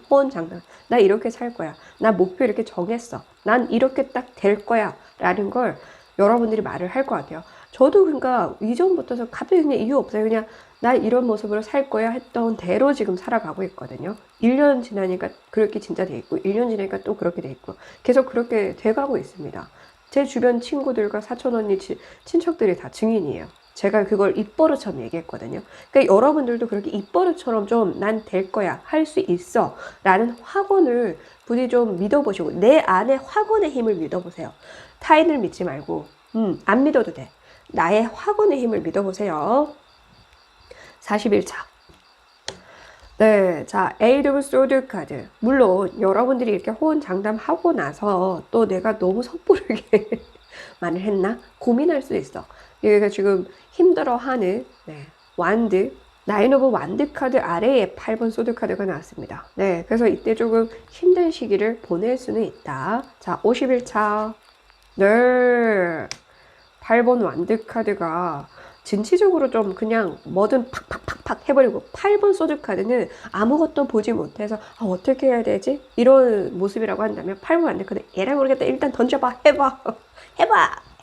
호언장담. 나 이렇게 살 거야. 나 목표 이렇게 정했어. 난 이렇게 딱 될 거야. 라는 걸 여러분들이 말을 할 것 같아요. 저도 그러니까 이전부터 갑자기 그냥 이유 없어요. 그냥 나 이런 모습으로 살 거야 했던 대로 지금 살아가고 있거든요. 1년 지나니까 그렇게 진짜 돼 있고 1년 지나니까 또 그렇게 돼 있고 계속 그렇게 돼가고 있습니다. 제 주변 친구들과 사촌 언니 친척들이 다 증인이에요. 제가 그걸 입버릇처럼 얘기했거든요. 그러니까 여러분들도 그렇게 입버릇처럼 좀 난 될 거야, 할 수 있어 라는 확언을 부디 좀 믿어보시고 내 안에 확언의 힘을 믿어보세요. 타인을 믿지 말고 안 믿어도 돼. 나의 확언의 힘을 믿어보세요. 41차. 네, 자, 에이드 오브 소드 카드. 물론 여러분들이 이렇게 호언장담하고 나서 또 내가 너무 섣부르게 말을 했나? 고민할 수 있어. 얘가 지금 힘들어하는 완드, 나인 오브 완드 카드 아래에 8번 소드 카드가 나왔습니다. 네, 그래서 이때 조금 힘든 시기를 보낼 수는 있다. 자, 51차. 네, 8번 완드 카드가 진취적으로 좀 그냥 뭐든 팍팍팍팍 해버리고 8번 소드 카드는 아무것도 보지 못해서 어떻게 해야 되지? 이런 모습이라고 한다면 8번 완드 카드 얘랑 모르겠다. 일단 던져봐.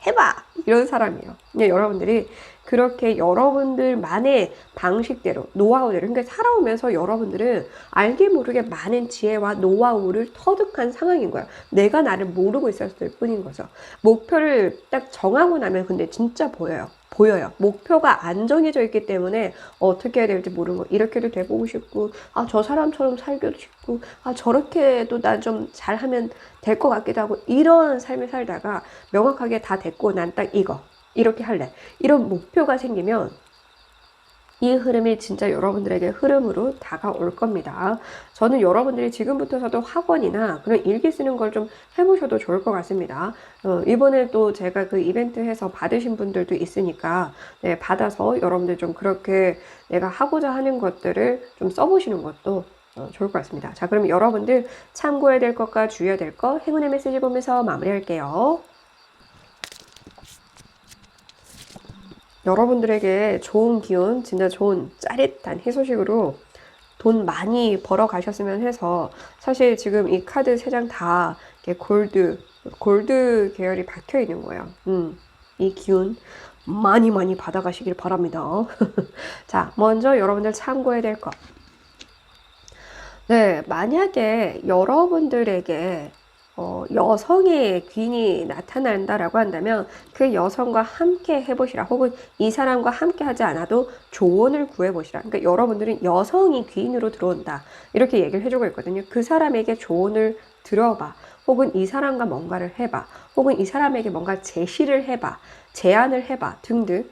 해봐 이런 사람이에요. 근데 여러분들이 그렇게 여러분들만의 방식대로 노하우대로 그러니까 살아오면서 여러분들은 알게 모르게 많은 지혜와 노하우를 터득한 상황인 거예요. 내가 나를 모르고 있었을 뿐인 거죠. 목표를 딱 정하고 나면 근데 진짜 보여요. 목표가 안 정해져 있기 때문에 어떻게 해야 될지 모르는 거. 이렇게도 돼보고 싶고 저 사람처럼 살기도 싶고 저렇게도 나 좀 잘하면 될 것 같기도 하고 이런 삶을 살다가 명확하게 다 됐고 난 딱 이렇게 할래. 이런 목표가 생기면 이 흐름이 진짜 여러분들에게 흐름으로 다가올 겁니다. 저는 여러분들이 지금부터라도 학원이나 그런 일기 쓰는 걸 좀 해보셔도 좋을 것 같습니다. 이번에 또 제가 그 이벤트 해서 받으신 분들도 있으니까 받아서 여러분들 좀 그렇게 내가 하고자 하는 것들을 좀 써보시는 것도 좋을 것 같습니다. 자, 그럼 여러분들 참고해야 될 것과 주의해야 될 것 행운의 메시지 보면서 마무리할게요. 여러분들에게 좋은 기운, 진짜 좋은 짜릿한 희소식으로 돈 많이 벌어 가셨으면 해서, 사실 지금 이 카드 3장 다 이렇게 골드 계열이 박혀 있는 거예요. 이 기운 많이 많이 받아가시길 바랍니다. 자, 먼저 여러분들 참고해야 될 것. 네, 만약에 여러분들에게 여성의 귀인이 나타난다라고 한다면 그 여성과 함께 해보시라, 혹은 이 사람과 함께 하지 않아도 조언을 구해보시라. 그러니까 여러분들은 여성이 귀인으로 들어온다, 이렇게 얘기를 해주고 있거든요. 그 사람에게 조언을 들어봐, 혹은 이 사람과 뭔가를 해봐, 혹은 이 사람에게 뭔가 제시를 해봐, 제안을 해봐 등등.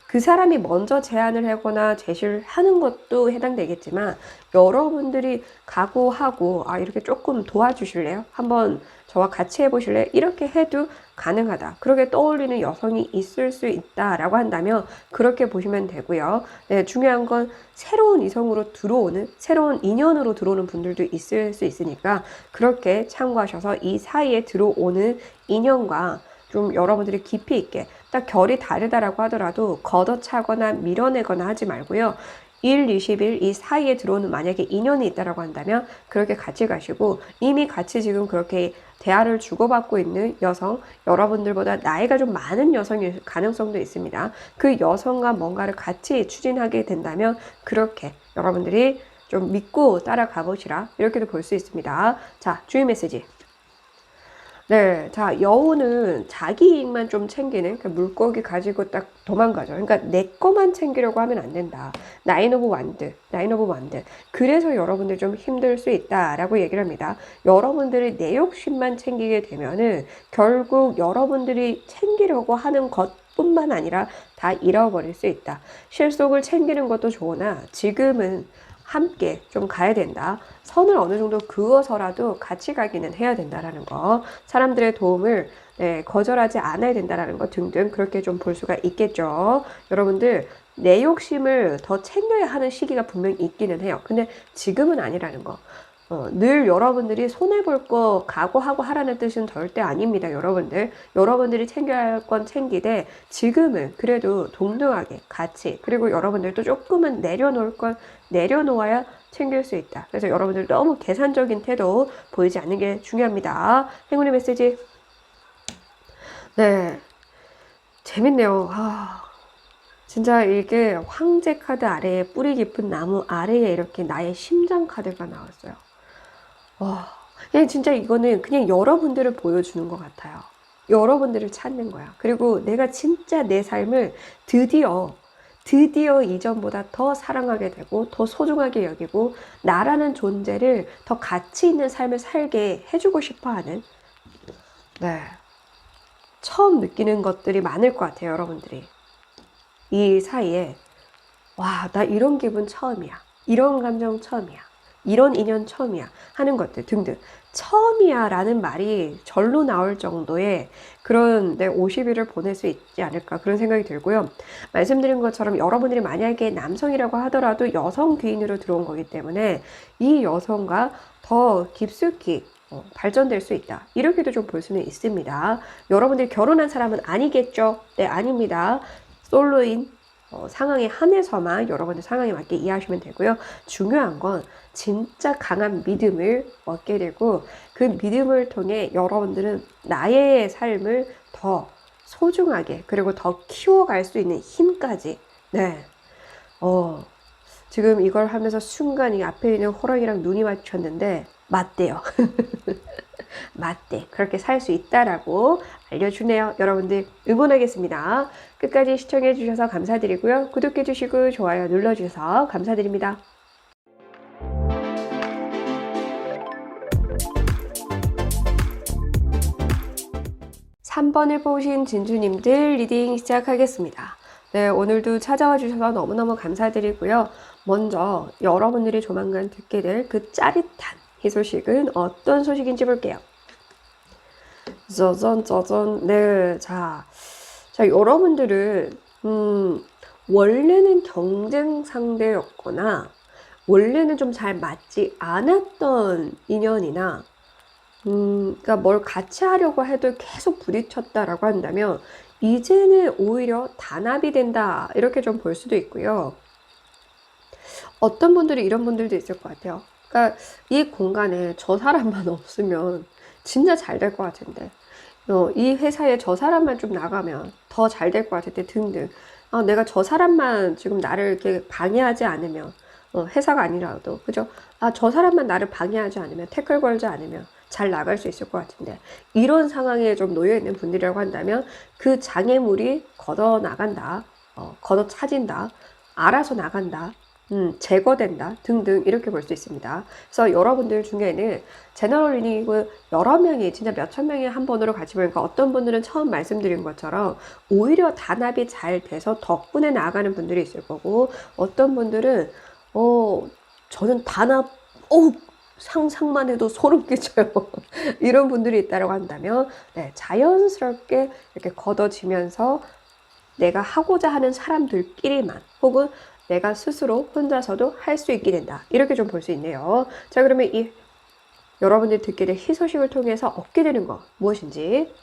그 사람이 먼저 제안을 하거나 제시를 하는 것도 해당되겠지만, 여러분들이 각오하고 이렇게 조금 도와주실래요? 한번 저와 같이 해보실래요? 이렇게 해도 가능하다. 그렇게 떠올리는 여성이 있을 수 있다라고 한다면 그렇게 보시면 되고요. 네, 중요한 건 새로운 이성으로 들어오는, 새로운 인연으로 들어오는 분들도 있을 수 있으니까 그렇게 참고하셔서 이 사이에 들어오는 인연과 좀 여러분들이 깊이 있게, 딱 결이 다르다라고 하더라도 걷어차거나 밀어내거나 하지 말고요. 1, 20일 이 사이에 들어오는 만약에 인연이 있다라고 한다면 그렇게 같이 가시고, 이미 같이 지금 그렇게 대화를 주고받고 있는 여성, 여러분들보다 나이가 좀 많은 여성일 가능성도 있습니다. 그 여성과 뭔가를 같이 추진하게 된다면 그렇게 여러분들이 좀 믿고 따라가 보시라, 이렇게도 볼 수 있습니다. 자, 주의 메시지. 네, 자, 여우는 자기 이익만 좀 챙기는, 그 물고기 가지고 딱 도망가죠. 그러니까 내 거만 챙기려고 하면 안 된다. 나인 오브 완드. 그래서 여러분들 좀 힘들 수 있다라고 얘기를 합니다. 여러분들이 내 욕심만 챙기게 되면은 결국 여러분들이 챙기려고 하는 것뿐만 아니라 다 잃어버릴 수 있다. 실속을 챙기는 것도 좋으나 지금은 함께 좀 가야 된다. 선을 어느 정도 그어서라도 같이 가기는 해야 된다라는 거, 사람들의 도움을 거절하지 않아야 된다라는 거 등등, 그렇게 좀 볼 수가 있겠죠. 여러분들 내 욕심을 더 챙겨야 하는 시기가 분명히 있기는 해요. 근데 지금은 아니라는 거. 늘 여러분들이 손해볼 거 각오하고 하라는 뜻은 절대 아닙니다. 여러분들이 챙겨야 할 건 챙기되, 지금은 그래도 동등하게 같이, 그리고 여러분들도 조금은 내려놓을 건 내려놓아야 챙길 수 있다. 그래서 여러분들 너무 계산적인 태도 보이지 않는 게 중요합니다. 행운의 메시지. 네, 재밌네요. 진짜 이게 황제 카드 아래에 뿌리 깊은 나무 아래에 이렇게 나의 심장 카드가 나왔어요. 그냥 진짜 이거는 그냥 여러분들을 보여주는 것 같아요. 여러분들을 찾는 거야. 그리고 내가 진짜 내 삶을 드디어 이전보다 더 사랑하게 되고, 더 소중하게 여기고, 나라는 존재를 더 가치 있는 삶을 살게 해주고 싶어 하는, 네, 처음 느끼는 것들이 많을 것 같아요. 여러분들이 이 사이에, 와, 나 이런 기분 처음이야, 이런 감정 처음이야, 이런 인연 처음이야 하는 것들 등등. 처음이야 라는 말이 절로 나올 정도의 그런 50일을 보낼 수 있지 않을까, 그런 생각이 들고요. 말씀드린 것처럼 여러분들이 만약에 남성이라고 하더라도 여성 귀인으로 들어온 거기 때문에 이 여성과 더 깊숙이 발전될 수 있다, 이렇게도 좀 볼 수는 있습니다. 여러분들이 결혼한 사람은 아니겠죠? 네, 아닙니다. 솔로인 상황에 한해서만 여러분들 상황에 맞게 이해하시면 되고요. 중요한 건 진짜 강한 믿음을 얻게 되고, 그 믿음을 통해 여러분들은 나의 삶을 더 소중하게, 그리고 더 키워갈 수 있는 힘까지, 네, 지금 이걸 하면서 순간 이 앞에 있는 호랑이랑 눈이 마주쳤는데 맞대요. 맞대. 그렇게 살 수 있다라고 알려주네요. 여러분들 응원하겠습니다. 끝까지 시청해 주셔서 감사드리고요. 구독해 주시고 좋아요 눌러 주셔서 감사드립니다. 3번을 뽑으신 진주님들 리딩 시작하겠습니다. 네, 오늘도 찾아와 주셔서 너무너무 감사드리고요. 먼저 여러분들이 조만간 듣게 될 그 짜릿한 희소식은 어떤 소식인지 볼게요. 짜잔. 네, 자, 여러분들은 원래는 경쟁 상대였거나 원래는 좀 잘 맞지 않았던 인연이나, 그러니까 뭘 같이 하려고 해도 계속 부딪혔다라고 한다면 이제는 오히려 단합이 된다. 이렇게 좀 볼 수도 있고요. 어떤 분들이 이런 분들도 있을 것 같아요. 그러니까 이 공간에 저 사람만 없으면 진짜 잘 될 것 같은데, 이 회사에 저 사람만 좀 나가면 더 잘 될 것 같은데 등등. 내가 저 사람만 지금 나를 이렇게 방해하지 않으면, 회사가 아니라도, 그죠? 저 사람만 나를 방해하지 않으면, 태클 걸지 않으면 잘 나갈 수 있을 것 같은데, 이런 상황에 좀 놓여 있는 분들이라고 한다면 그 장애물이 걷어 나간다, 걷어 차진다, 알아서 나간다, 제거된다 등등 이렇게 볼 수 있습니다. 그래서 여러분들 중에는 제너럴 리딩을 여러 명이 진짜 몇천 명이 한 번으로 같이 보니까 어떤 분들은 처음 말씀드린 것처럼 오히려 단합이 잘 돼서 덕분에 나아가는 분들이 있을 거고, 어떤 분들은 저는 단합 상상만 해도 소름 끼쳐요. 이런 분들이 있다고 한다면, 네, 자연스럽게 이렇게 걷어지면서 내가 하고자 하는 사람들끼리만, 혹은 내가 스스로 혼자서도 할 수 있게 된다. 이렇게 좀 볼 수 있네요. 자, 그러면 이 여러분들이 듣게 될 희소식을 통해서 얻게 되는 거 무엇인지.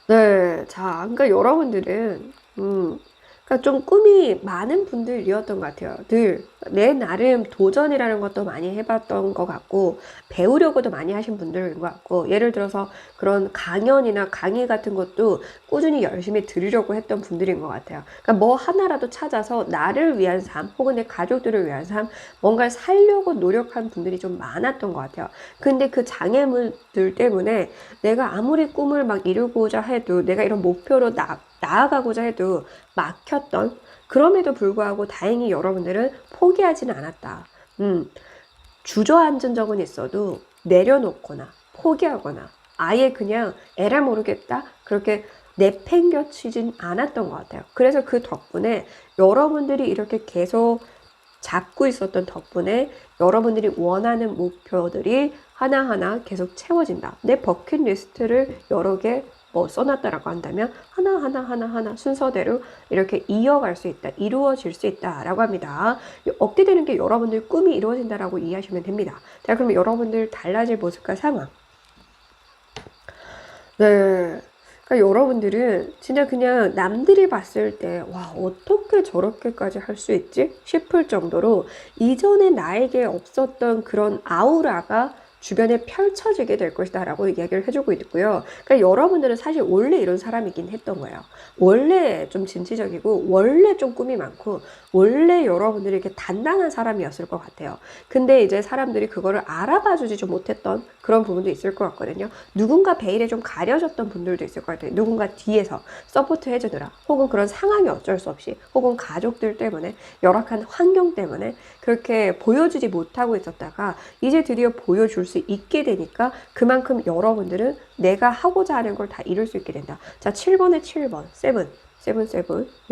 네, 자, 그러니까 여러분들은 그러니까 좀 꿈이 많은 분들이었던 것 같아요. 늘 내 나름 도전이라는 것도 많이 해봤던 것 같고, 배우려고도 많이 하신 분들인 것 같고, 예를 들어서 그런 강연이나 강의 같은 것도 꾸준히 열심히 들으려고 했던 분들인 것 같아요. 그러니까 뭐 하나라도 찾아서 나를 위한 삶, 혹은 내 가족들을 위한 삶, 뭔가를 살려고 노력한 분들이 좀 많았던 것 같아요. 근데 그 장애물들 때문에 내가 아무리 꿈을 막 이루고자 해도, 내가 이런 목표로 나아가고자 해도 막혔던, 그럼에도 불구하고 다행히 여러분들은 포기하지는 않았다. 주저앉은 적은 있어도 내려놓거나 포기하거나 아예 그냥 에라 모르겠다 그렇게 내팽겨치진 않았던 것 같아요. 그래서 그 덕분에 여러분들이 이렇게 계속 잡고 있었던 덕분에 여러분들이 원하는 목표들이 하나하나 계속 채워진다. 내 버킷리스트를 여러 개 써놨다라고 한다면 하나 순서대로 이렇게 이어갈 수 있다, 이루어질 수 있다라고 합니다. 얻게 되는 게 여러분들 꿈이 이루어진다라고 이해하시면 됩니다. 자, 그럼 여러분들 달라질 모습과 상황. 네. 그러니까 여러분들은 진짜 그냥 남들이 봤을 때, 와, 어떻게 저렇게까지 할 수 있지? 싶을 정도로 이전에 나에게 없었던 그런 아우라가 주변에 펼쳐지게 될 것이다 라고 이야기를 해주고 있고요. 그러니까 여러분들은 사실 원래 이런 사람이긴 했던 거예요. 원래 좀 진취적이고, 원래 좀 꿈이 많고, 원래 여러분들이 이렇게 단단한 사람이었을 것 같아요. 근데 이제 사람들이 그거를 알아봐주지 좀 못했던 그런 부분도 있을 것 같거든요. 누군가 베일에 좀 가려졌던 분들도 있을 것 같아요. 누군가 뒤에서 서포트 해주느라, 혹은 그런 상황이 어쩔 수 없이, 혹은 가족들 때문에, 열악한 환경 때문에 그렇게 보여주지 못하고 있었다가 이제 드디어 보여줄 수 있게 되니까 그만큼 여러분들은 내가 하고자 하는 걸 다 이룰 수 있게 된다. 자, 7번에 7번, 세븐.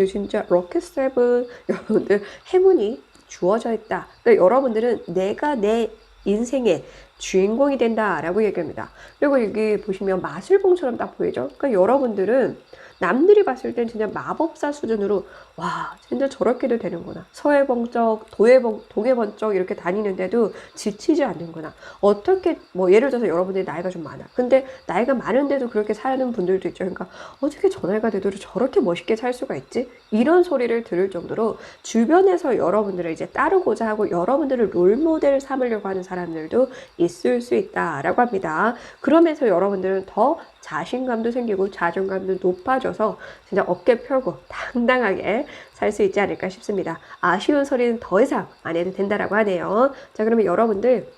진짜 로켓 세븐. 여러분들 행운이 주어져 있다. 그러니까 여러분들은 내가 내 인생의 주인공이 된다라고 얘기합니다. 그리고 여기 보시면 마술봉처럼 딱 보이죠? 그러니까 여러분들은 남들이 봤을 땐 진짜 마법사 수준으로, 와, 진짜 저렇게도 되는구나. 서해번쩍, 동해번쩍 이렇게 다니는데도 지치지 않는구나. 어떻게, 예를 들어서 여러분들이 나이가 좀 많아. 근데 나이가 많은데도 그렇게 사는 분들도 있죠. 그러니까 어떻게 저 나이가 돼도 저렇게 멋있게 살 수가 있지? 이런 소리를 들을 정도로 주변에서 여러분들을 이제 따르고자 하고 여러분들을 롤모델 삼으려고 하는 사람들도 있을 수 있다라고 합니다. 그러면서 여러분들은 더 자신감도 생기고 자존감도 높아져서 진짜 어깨 펴고 당당하게 살 수 있지 않을까 싶습니다. 아쉬운 소리는 더 이상 안 해도 된다라고 하네요. 자, 그러면 여러분들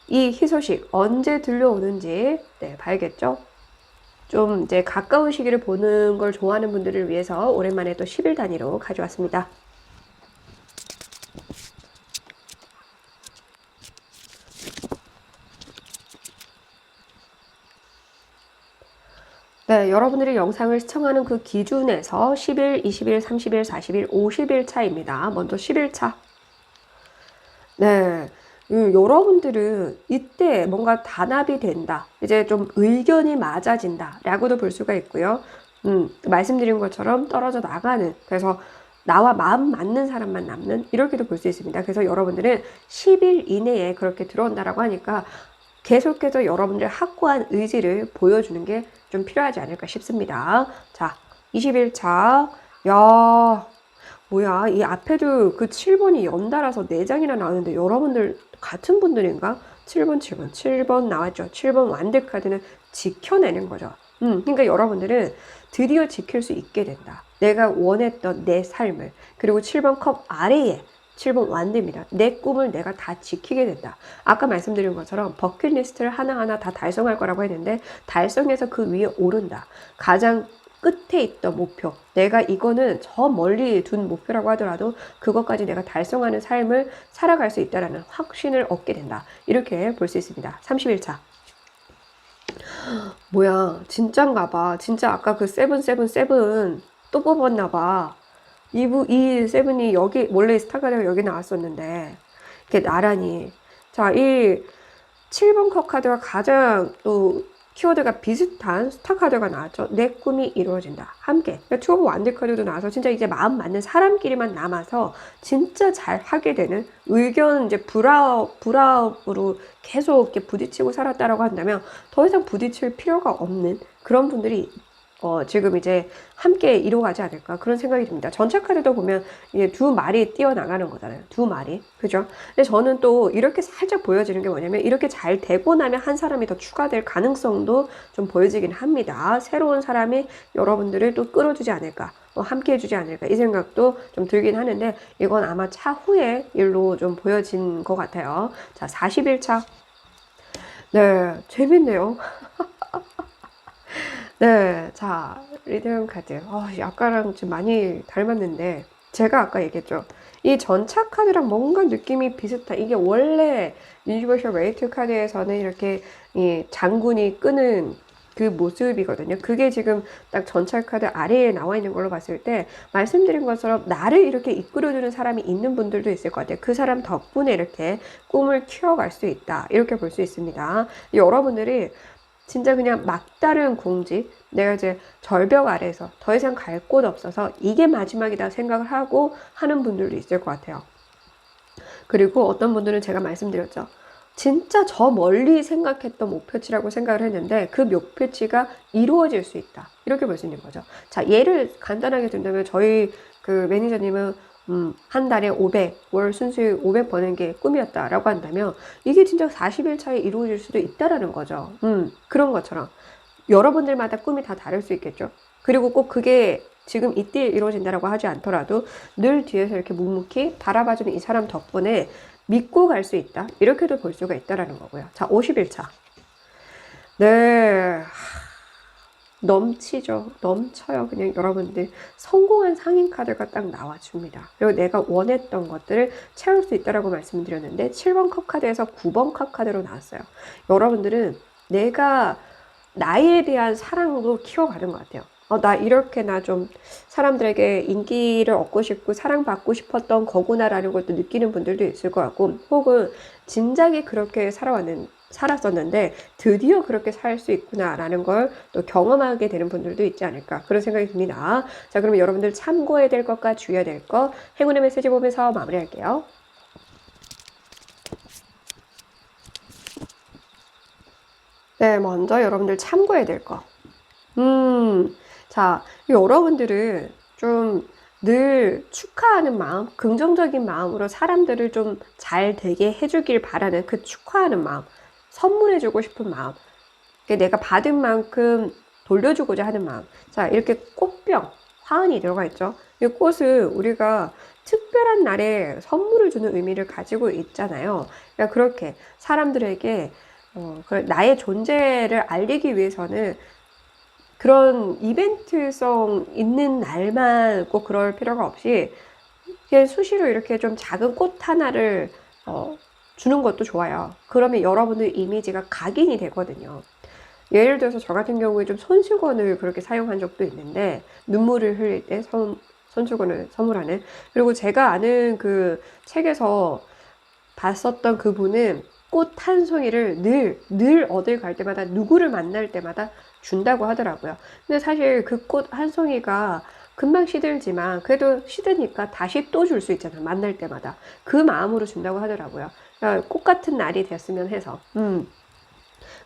이 희소식 언제 들려오는지 봐야겠죠? 좀 이제 가까운 시기를 보는 걸 좋아하는 분들을 위해서 오랜만에 또 10일 단위로 가져왔습니다. 네, 여러분들이 영상을 시청하는 그 기준에서 10일, 20일, 30일, 40일, 50일 차입니다. 먼저 10일 차. 네. 여러분들은 이때 뭔가 단합이 된다. 이제 좀 의견이 맞아진다. 라고도 볼 수가 있고요. 말씀드린 것처럼 떨어져 나가는. 그래서 나와 마음 맞는 사람만 남는. 이렇게도 볼 수 있습니다. 그래서 여러분들은 10일 이내에 그렇게 들어온다라고 하니까 계속해서 여러분들의 확고한 의지를 보여주는 게 좀 필요하지 않을까 싶습니다. 자, 21차. 야, 뭐야, 이 앞에도 그 7번이 연달아서 4장이나 나오는데 여러분들 같은 분들인가? 7번, 7번, 7번 나왔죠. 7번 완득카드는 지켜내는 거죠. 그러니까 여러분들은 드디어 지킬 수 있게 된다. 내가 원했던 내 삶을. 그리고 7번 컵 아래에 7번 완드입니다. 내 꿈을 내가 다 지키게 된다. 아까 말씀드린 것처럼 버킷리스트를 하나하나 다 달성할 거라고 했는데 달성해서 그 위에 오른다. 가장 끝에 있던 목표, 내가 이거는 저 멀리 둔 목표라고 하더라도 그것까지 내가 달성하는 삶을 살아갈 수 있다는 확신을 얻게 된다. 이렇게 볼 수 있습니다. 31차. 뭐야, 진짠가 봐. 진짜 아까 그 세븐 또 뽑았나 봐. 이 세븐이 여기 원래 스타카드가 여기 나왔었는데 이렇게 나란히. 자, 이 7번 컵 카드가 가장 또 키워드가 비슷한 스타카드가 나왔죠. 내 꿈이 이루어진다. 함께. 그러니까 투 오브 완드 카드도 나와서 진짜 이제 마음 맞는 사람끼리만 남아서 진짜 잘 하게 되는, 의견 이제 불합으로 계속 이렇게 부딪히고 살았다라고 한다면 더 이상 부딪힐 필요가 없는 그런 분들이 지금 이제 함께 이루어가지 않을까 그런 생각이 듭니다. 전체 카드도 보면 이게 두 마리 뛰어나가는 거잖아요. 두 마리. 그죠? 근데 저는 또 이렇게 살짝 보여지는 게 뭐냐면 이렇게 잘 되고 나면 한 사람이 더 추가될 가능성도 좀 보여지긴 합니다. 새로운 사람이 여러분들을 또 끌어주지 않을까, 함께 해주지 않을까 이 생각도 좀 들긴 하는데 이건 아마 차후의 일로 좀 보여진 것 같아요. 자, 41차. 네, 재밌네요. 네, 자, 리듬 카드. 아까랑 좀 많이 닮았는데, 제가 아까 얘기했죠. 이 전차 카드랑 뭔가 느낌이 비슷한, 이게 원래 유니버셜 웨이트 카드에서는 이렇게 이 장군이 끄는 그 모습이거든요. 그게 지금 딱 전차 카드 아래에 나와 있는 걸로 봤을 때, 말씀드린 것처럼 나를 이렇게 이끌어주는 사람이 있는 분들도 있을 것 같아요. 그 사람 덕분에 이렇게 꿈을 키워갈 수 있다. 이렇게 볼 수 있습니다. 여러분들이 진짜 그냥 막다른 공지, 내가 이제 절벽 아래에서 더 이상 갈 곳 없어서 이게 마지막이다 생각을 하고 하는 분들도 있을 것 같아요. 그리고 어떤 분들은 제가 말씀드렸죠. 진짜 저 멀리 생각했던 목표치라고 생각을 했는데 그 목표치가 이루어질 수 있다. 이렇게 볼 수 있는 거죠. 자, 예를 간단하게 든다면 저희 그 매니저님은 한 달에 500, 월 순수익 500 버는 게 꿈이었다라고 한다면 이게 진짜 40일 차에 이루어질 수도 있다라는 거죠. 그런 것처럼 여러분들마다 꿈이 다 다를 수 있겠죠. 그리고 꼭 그게 지금 이때 이루어진다라고 하지 않더라도 늘 뒤에서 이렇게 묵묵히 바라봐주는 이 사람 덕분에 믿고 갈 수 있다. 이렇게도 볼 수가 있다라는 거고요. 자, 51차. 네. 넘치죠. 넘쳐요. 그냥 여러분들 성공한 상인 카드가 딱 나와줍니다. 그리고 내가 원했던 것들을 채울 수 있다라고 말씀드렸는데 7번 컵 카드에서 9번 컵 카드로 나왔어요. 여러분들은 내가 나에 대한 사랑도 키워가는 것 같아요. 나 이렇게 나 좀 사람들에게 인기를 얻고 싶고 사랑받고 싶었던 거구나라는 것도 느끼는 분들도 있을 것 같고, 혹은 진작에 그렇게 살았었는데 드디어 그렇게 살 수 있구나라는 걸 또 경험하게 되는 분들도 있지 않을까 그런 생각이 듭니다. 자, 그러면 여러분들 참고해야 될 것과 주의해야 될 것 행운의 메시지 보면서 마무리할게요. 네, 먼저 여러분들 참고해야 될 거. 자, 여러분들은 좀 늘 축하하는 마음, 긍정적인 마음으로 사람들을 좀 잘 되게 해주길 바라는 그 축하하는 마음, 선물해주고 싶은 마음, 내가 받은 만큼 돌려주고자 하는 마음. 자, 이렇게 꽃병, 화환이 들어가 있죠. 이 꽃은 우리가 특별한 날에 선물을 주는 의미를 가지고 있잖아요. 그러니까 그렇게 사람들에게 나의 존재를 알리기 위해서는 그런 이벤트성 있는 날만 꼭 그럴 필요가 없이 수시로 이렇게 좀 작은 꽃 하나를 주는 것도 좋아요. 그러면 여러분의 이미지가 각인이 되거든요. 예를 들어서 저 같은 경우에 좀 손수건을 그렇게 사용한 적도 있는데, 눈물을 흘릴 때 손수건을 선물하는. 그리고 제가 아는 그 책에서 봤었던 그분은 꽃 한 송이를 늘 어딜 갈 때마다 누구를 만날 때마다 준다고 하더라고요. 근데 사실 그 꽃 한 송이가 금방 시들지만 그래도 시드니까 다시 또 줄 수 있잖아요. 만날 때마다. 그 마음으로 준다고 하더라고요. 그러니까 꽃 같은 날이 됐으면 해서.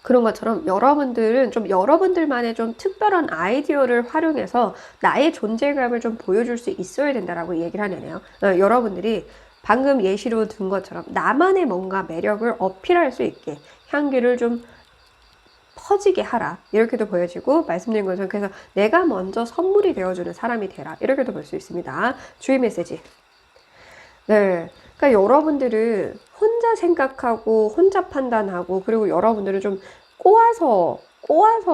그런 것처럼 여러분들은 좀 여러분들만의 좀 특별한 아이디어를 활용해서 나의 존재감을 좀 보여줄 수 있어야 된다라고 얘기를 하네요. 여러분들이 방금 예시로 든 것처럼 나만의 뭔가 매력을 어필할 수 있게 향기를 좀 퍼지게 하라, 이렇게도 보여지고, 말씀드린 것처럼 그래서 내가 먼저 선물이 되어주는 사람이 되라, 이렇게도 볼 수 있습니다. 주의 메시지. 네, 그러니까 여러분들은 혼자 생각하고 혼자 판단하고, 그리고 여러분들은 좀 꼬아서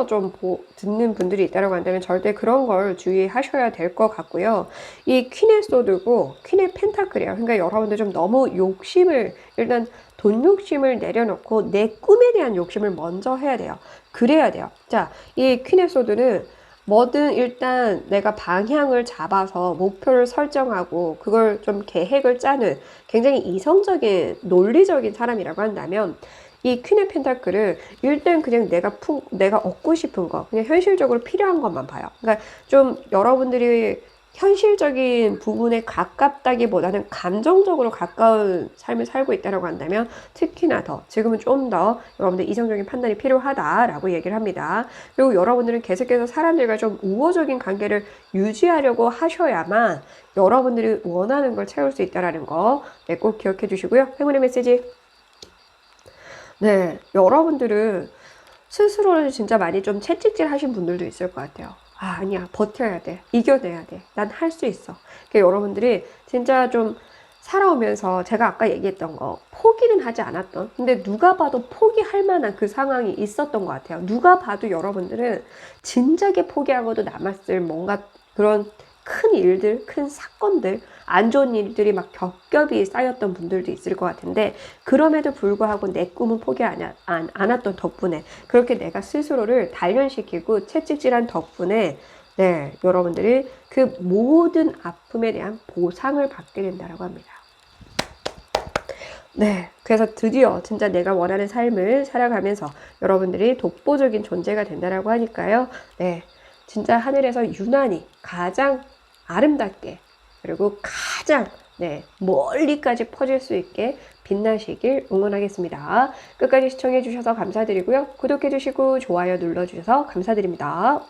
좀 듣는 분들이 있다고 한다면 절대 그런 걸 주의하셔야 될 것 같고요. 이 퀸의 소드고 퀸의 펜타클이에요. 그러니까 여러분들 좀 너무 욕심을, 일단 돈 욕심을 내려놓고 내 꿈에 대한 욕심을 먼저 해야 돼요. 그래야 돼요. 자, 이 퀸의 소드는 뭐든 일단 내가 방향을 잡아서 목표를 설정하고 그걸 좀 계획을 짜는 굉장히 이성적인 논리적인 사람이라고 한다면, 이 퀸의 펜타클을 일단 그냥 내가 얻고 싶은 거, 그냥 현실적으로 필요한 것만 봐요. 그러니까 좀 여러분들이 현실적인 부분에 가깝다기보다는 감정적으로 가까운 삶을 살고 있다고 한다면, 특히나 더 지금은 좀 더 여러분들 이성적인 판단이 필요하다라고 얘기를 합니다. 그리고 여러분들은 계속해서 사람들과 좀 우호적인 관계를 유지하려고 하셔야만 여러분들이 원하는 걸 채울 수 있다는 거, 네, 꼭 기억해 주시고요. 행운의 메시지. 네, 여러분들은 스스로를 진짜 많이 좀 채찍질 하신 분들도 있을 것 같아요. 아, 아니야, 버텨야 돼, 이겨내야 돼, 난 할 수 있어. 그러니까 여러분들이 진짜 좀 살아오면서 제가 아까 얘기했던 거, 포기는 하지 않았던, 근데 누가 봐도 포기할 만한 그 상황이 있었던 것 같아요. 누가 봐도 여러분들은 진작에 포기하고도 남았을 뭔가 그런 큰 일들, 큰 사건들, 안 좋은 일들이 막 겹겹이 쌓였던 분들도 있을 것 같은데, 그럼에도 불구하고 내 꿈은 포기하지 않았던 덕분에, 그렇게 내가 스스로를 단련시키고 채찍질한 덕분에, 네, 여러분들이 그 모든 아픔에 대한 보상을 받게 된다고 합니다. 네, 그래서 드디어 진짜 내가 원하는 삶을 살아가면서 여러분들이 독보적인 존재가 된다고 하니까요. 네, 진짜 하늘에서 유난히 가장 아름답게, 그리고 가장, 네, 멀리까지 퍼질 수 있게 빛나시길 응원하겠습니다. 끝까지 시청해 주셔서 감사드리고요. 구독해 주시고 좋아요 눌러 주셔서 감사드립니다.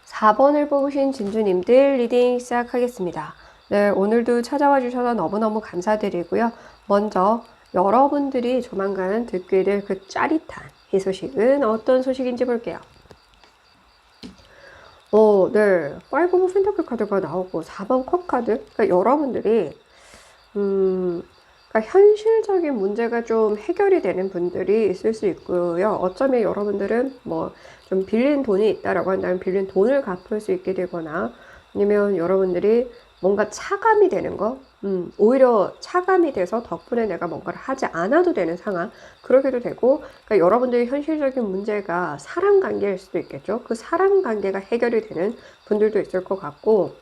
4번을 뽑으신 진주님들 리딩 시작하겠습니다. 네, 오늘도 찾아와 주셔서 너무너무 감사드리고요. 먼저 여러분들이 조만간 듣게 될 그 짜릿한 이 소식은 어떤 소식인지 볼게요. 네, 5 오브 펜타클 카드가 나오고 4번 컵 카드. 그러니까 여러분들이 그러니까 현실적인 문제가 좀 해결이 되는 분들이 있을 수 있고요. 어쩌면 여러분들은 뭐 좀 빌린 돈이 있다라고 한다면 빌린 돈을 갚을 수 있게 되거나, 아니면 여러분들이 뭔가 차감이 되는 거, 오히려 차감이 돼서 덕분에 내가 뭔가를 하지 않아도 되는 상황, 그러게도 되고, 그러니까 여러분들의 현실적인 문제가 사람 관계일 수도 있겠죠. 그 사람 관계가 해결이 되는 분들도 있을 것 같고,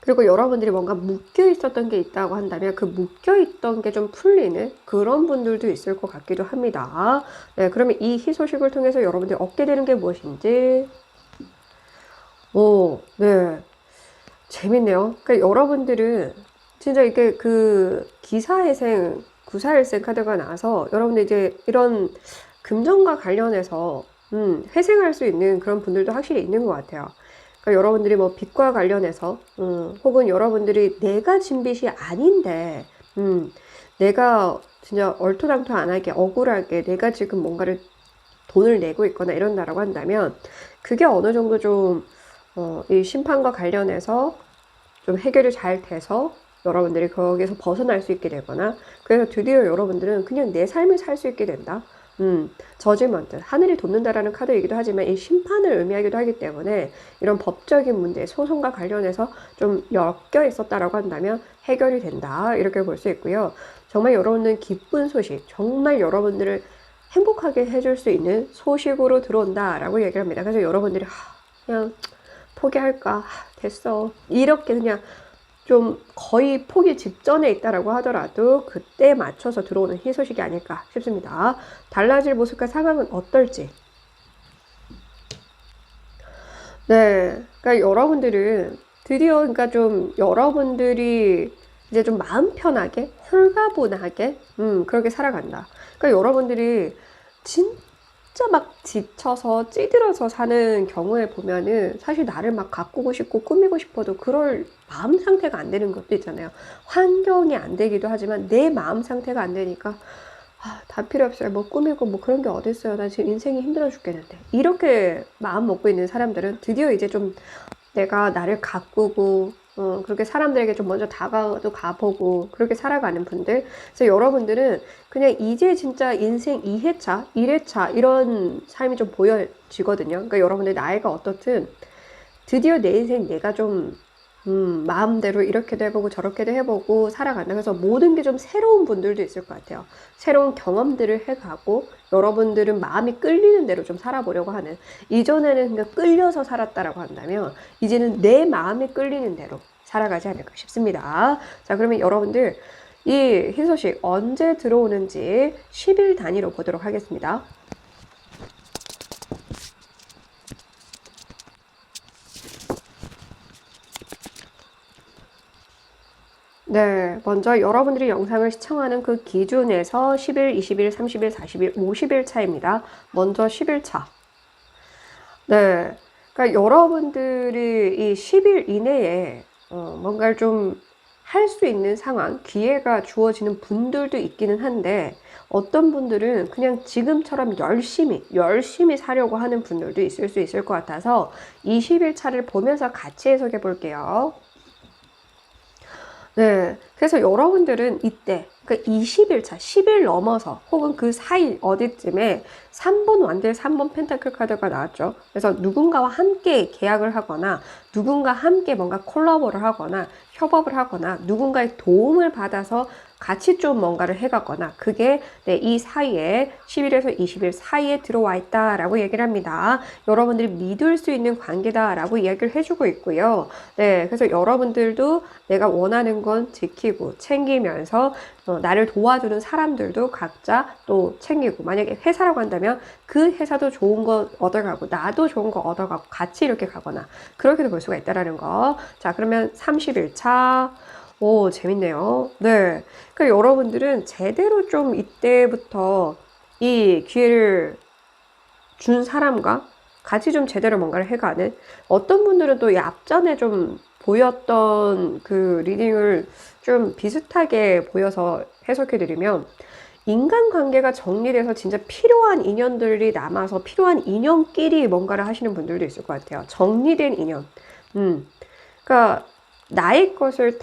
그리고 여러분들이 뭔가 묶여 있었던 게 있다고 한다면 그 묶여 있던 게 좀 풀리는 그런 분들도 있을 것 같기도 합니다. 네, 그러면 이 희소식을 통해서 여러분들이 얻게 되는 게 무엇인지, 네, 재밌네요. 그러니까 여러분들은 진짜 이게 그 기사회생, 구사일생 카드가 나와서 여러분들 이제 이런 금전과 관련해서 회생할 수 있는 그런 분들도 확실히 있는 것 같아요. 그러니까 여러분들이 뭐 빚과 관련해서, 혹은 여러분들이 내가 진 빚이 아닌데, 내가 진짜 얼토당토 안 하게 억울하게 내가 지금 뭔가를 돈을 내고 있거나 이런다라고 한다면, 그게 어느 정도 좀, 이 심판과 관련해서 좀 해결이 잘 돼서 여러분들이 거기에서 벗어날 수 있게 되거나, 그래서 드디어 여러분들은 그냥 내 삶을 살 수 있게 된다. 저지먼트, 하늘이 돋는다라는 카드이기도 하지만 이 심판을 의미하기도 하기 때문에 이런 법적인 문제, 소송과 관련해서 좀 엮여 있었다라고 한다면 해결이 된다, 이렇게 볼 수 있고요. 정말 여러분은 기쁜 소식, 정말 여러분들을 행복하게 해줄 수 있는 소식으로 들어온다라고 얘기를 합니다. 그래서 여러분들이 그냥 포기할까, 됐어, 이렇게 그냥 좀 거의 포기 직전에 있다라고 하더라도 그때 맞춰서 들어오는 희소식이 아닐까 싶습니다. 달라질 모습과 상황은 어떨지. 네, 그러니까 여러분들은 드디어 그러니까 좀 여러분들이 이제 좀 마음 편하게 홀가분하게 그렇게 살아간다. 그러니까 여러분들이 진짜 막 지쳐서 찌들어서 사는 경우에 보면은 사실 나를 막 가꾸고 싶고 꾸미고 싶어도 그럴 마음 상태가 안 되는 것도 있잖아요. 환경이 안 되기도 하지만 내 마음 상태가 안 되니까 다 필요 없어요. 뭐 꾸미고 뭐 그런 게 어딨어요. 나 지금 인생이 힘들어 죽겠는데. 이렇게 마음 먹고 있는 사람들은 드디어 이제 좀 내가 나를 가꾸고 그렇게 사람들에게 좀 먼저 다가도 가보고 그렇게 살아가는 분들. 그래서 여러분들은 그냥 이제 진짜 인생 2회차, 1회차 이런 삶이 좀 보여지거든요. 그러니까 여러분들 나이가 어떻든 드디어 내 인생 내가 좀 마음대로 이렇게도 해보고 저렇게도 해보고 살아간다. 그래서 모든 게 좀 새로운 분들도 있을 것 같아요. 새로운 경험들을 해가고 여러분들은 마음이 끌리는 대로 좀 살아보려고 하는, 이전에는 그냥 끌려서 살았다라고 한다면 이제는 내 마음이 끌리는 대로 살아가지 않을까 싶습니다. 자, 그러면 여러분들 이 희소식 언제 들어오는지 10일 단위로 보도록 하겠습니다. 네, 먼저 여러분들이 영상을 시청하는 그 기준에서 10일, 20일, 30일, 40일, 50일 차입니다. 먼저 10일 차. 네, 그러니까 여러분들이 이 10일 이내에 뭔가를 좀 할 수 있는 상황, 기회가 주어지는 분들도 있기는 한데 어떤 분들은 그냥 지금처럼 열심히 사려고 하는 분들도 있을 수 있을 것 같아서 20일 차를 보면서 같이 해석해 볼게요. 네. 그래서 여러분들은 이때, 그러니까 20일차, 10일 넘어서, 혹은 그 사이 어디쯤에 3번 완델, 3번 펜타클 카드가 나왔죠. 그래서 누군가와 함께 계약을 하거나, 누군가 함께 뭔가 콜라보를 하거나, 협업을 하거나, 누군가의 도움을 받아서 같이 좀 뭔가를 해가거나, 그게 네, 이 사이에 10일에서 20일 사이에 들어와 있다라고 얘기를 합니다. 여러분들이 믿을 수 있는 관계다라고 이야기를 해주고 있고요. 네, 그래서 여러분들도 내가 원하는 건 지키고 챙기면서 나를 도와주는 사람들도 각자 또 챙기고, 만약에 회사라고 한다면 그 회사도 좋은 거 얻어가고 나도 좋은 거 얻어가고 같이 이렇게 가거나 그렇게도 볼 수가 있다라는 거. 자, 그러면 30일차. 오, 재밌네요. 네. 그러니까 여러분들은 제대로 좀 이때부터 이 기회를 준 사람과 같이 좀 제대로 뭔가를 해가는, 어떤 분들은 또 이 앞전에 좀 보였던 그 리딩을 좀 비슷하게 보여서 해석해드리면, 인간관계가 정리돼서 진짜 필요한 인연들이 남아서 필요한 인연끼리 뭔가를 하시는 분들도 있을 것 같아요. 정리된 인연. 그러니까 나의 것을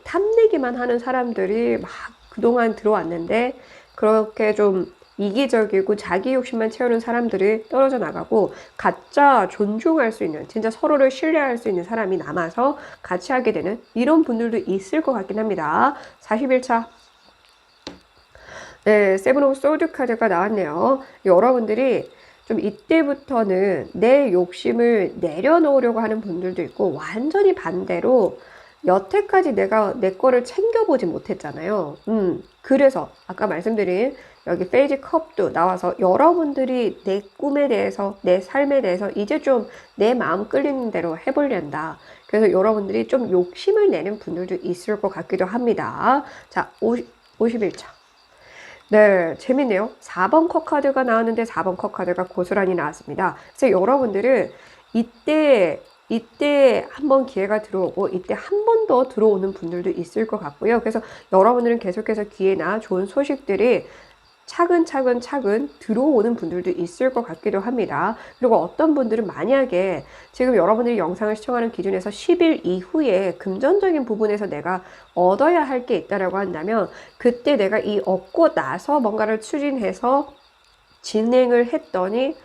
탐내기만 하는 사람들이 막 그동안 들어왔는데, 그렇게 좀 이기적이고 자기 욕심만 채우는 사람들이 떨어져 나가고 가짜 존중할 수 있는, 진짜 서로를 신뢰할 수 있는 사람이 남아서 같이 하게 되는 이런 분들도 있을 것 같긴 합니다. 41차. 네, 세븐 오브 소드 카드가 나왔네요. 여러분들이 좀 이때부터는 내 욕심을 내려놓으려고 하는 분들도 있고, 완전히 반대로 여태까지 내가 내 거를 챙겨보지 못했잖아요. 그래서 아까 말씀드린 여기 페이지 컵도 나와서 여러분들이 내 꿈에 대해서, 내 삶에 대해서 이제 좀 내 마음 끌리는 대로 해보련다. 그래서 여러분들이 좀 욕심을 내는 분들도 있을 것 같기도 합니다. 자, 51차. 네, 재밌네요. 4번 컵 카드가 나왔는데 4번 컵 카드가 고스란히 나왔습니다. 그래서 여러분들은 이때 한번 기회가 들어오고 이때 한 번 더 들어오는 분들도 있을 것 같고요. 그래서 여러분들은 계속해서 기회나 좋은 소식들이 차근차근 들어오는 분들도 있을 것 같기도 합니다. 그리고 어떤 분들은 만약에 지금 여러분들이 영상을 시청하는 기준에서 10일 이후에 금전적인 부분에서 내가 얻어야 할 게 있다라고 한다면, 그때 내가 이 얻고 나서 뭔가를 추진해서 진행을 했더니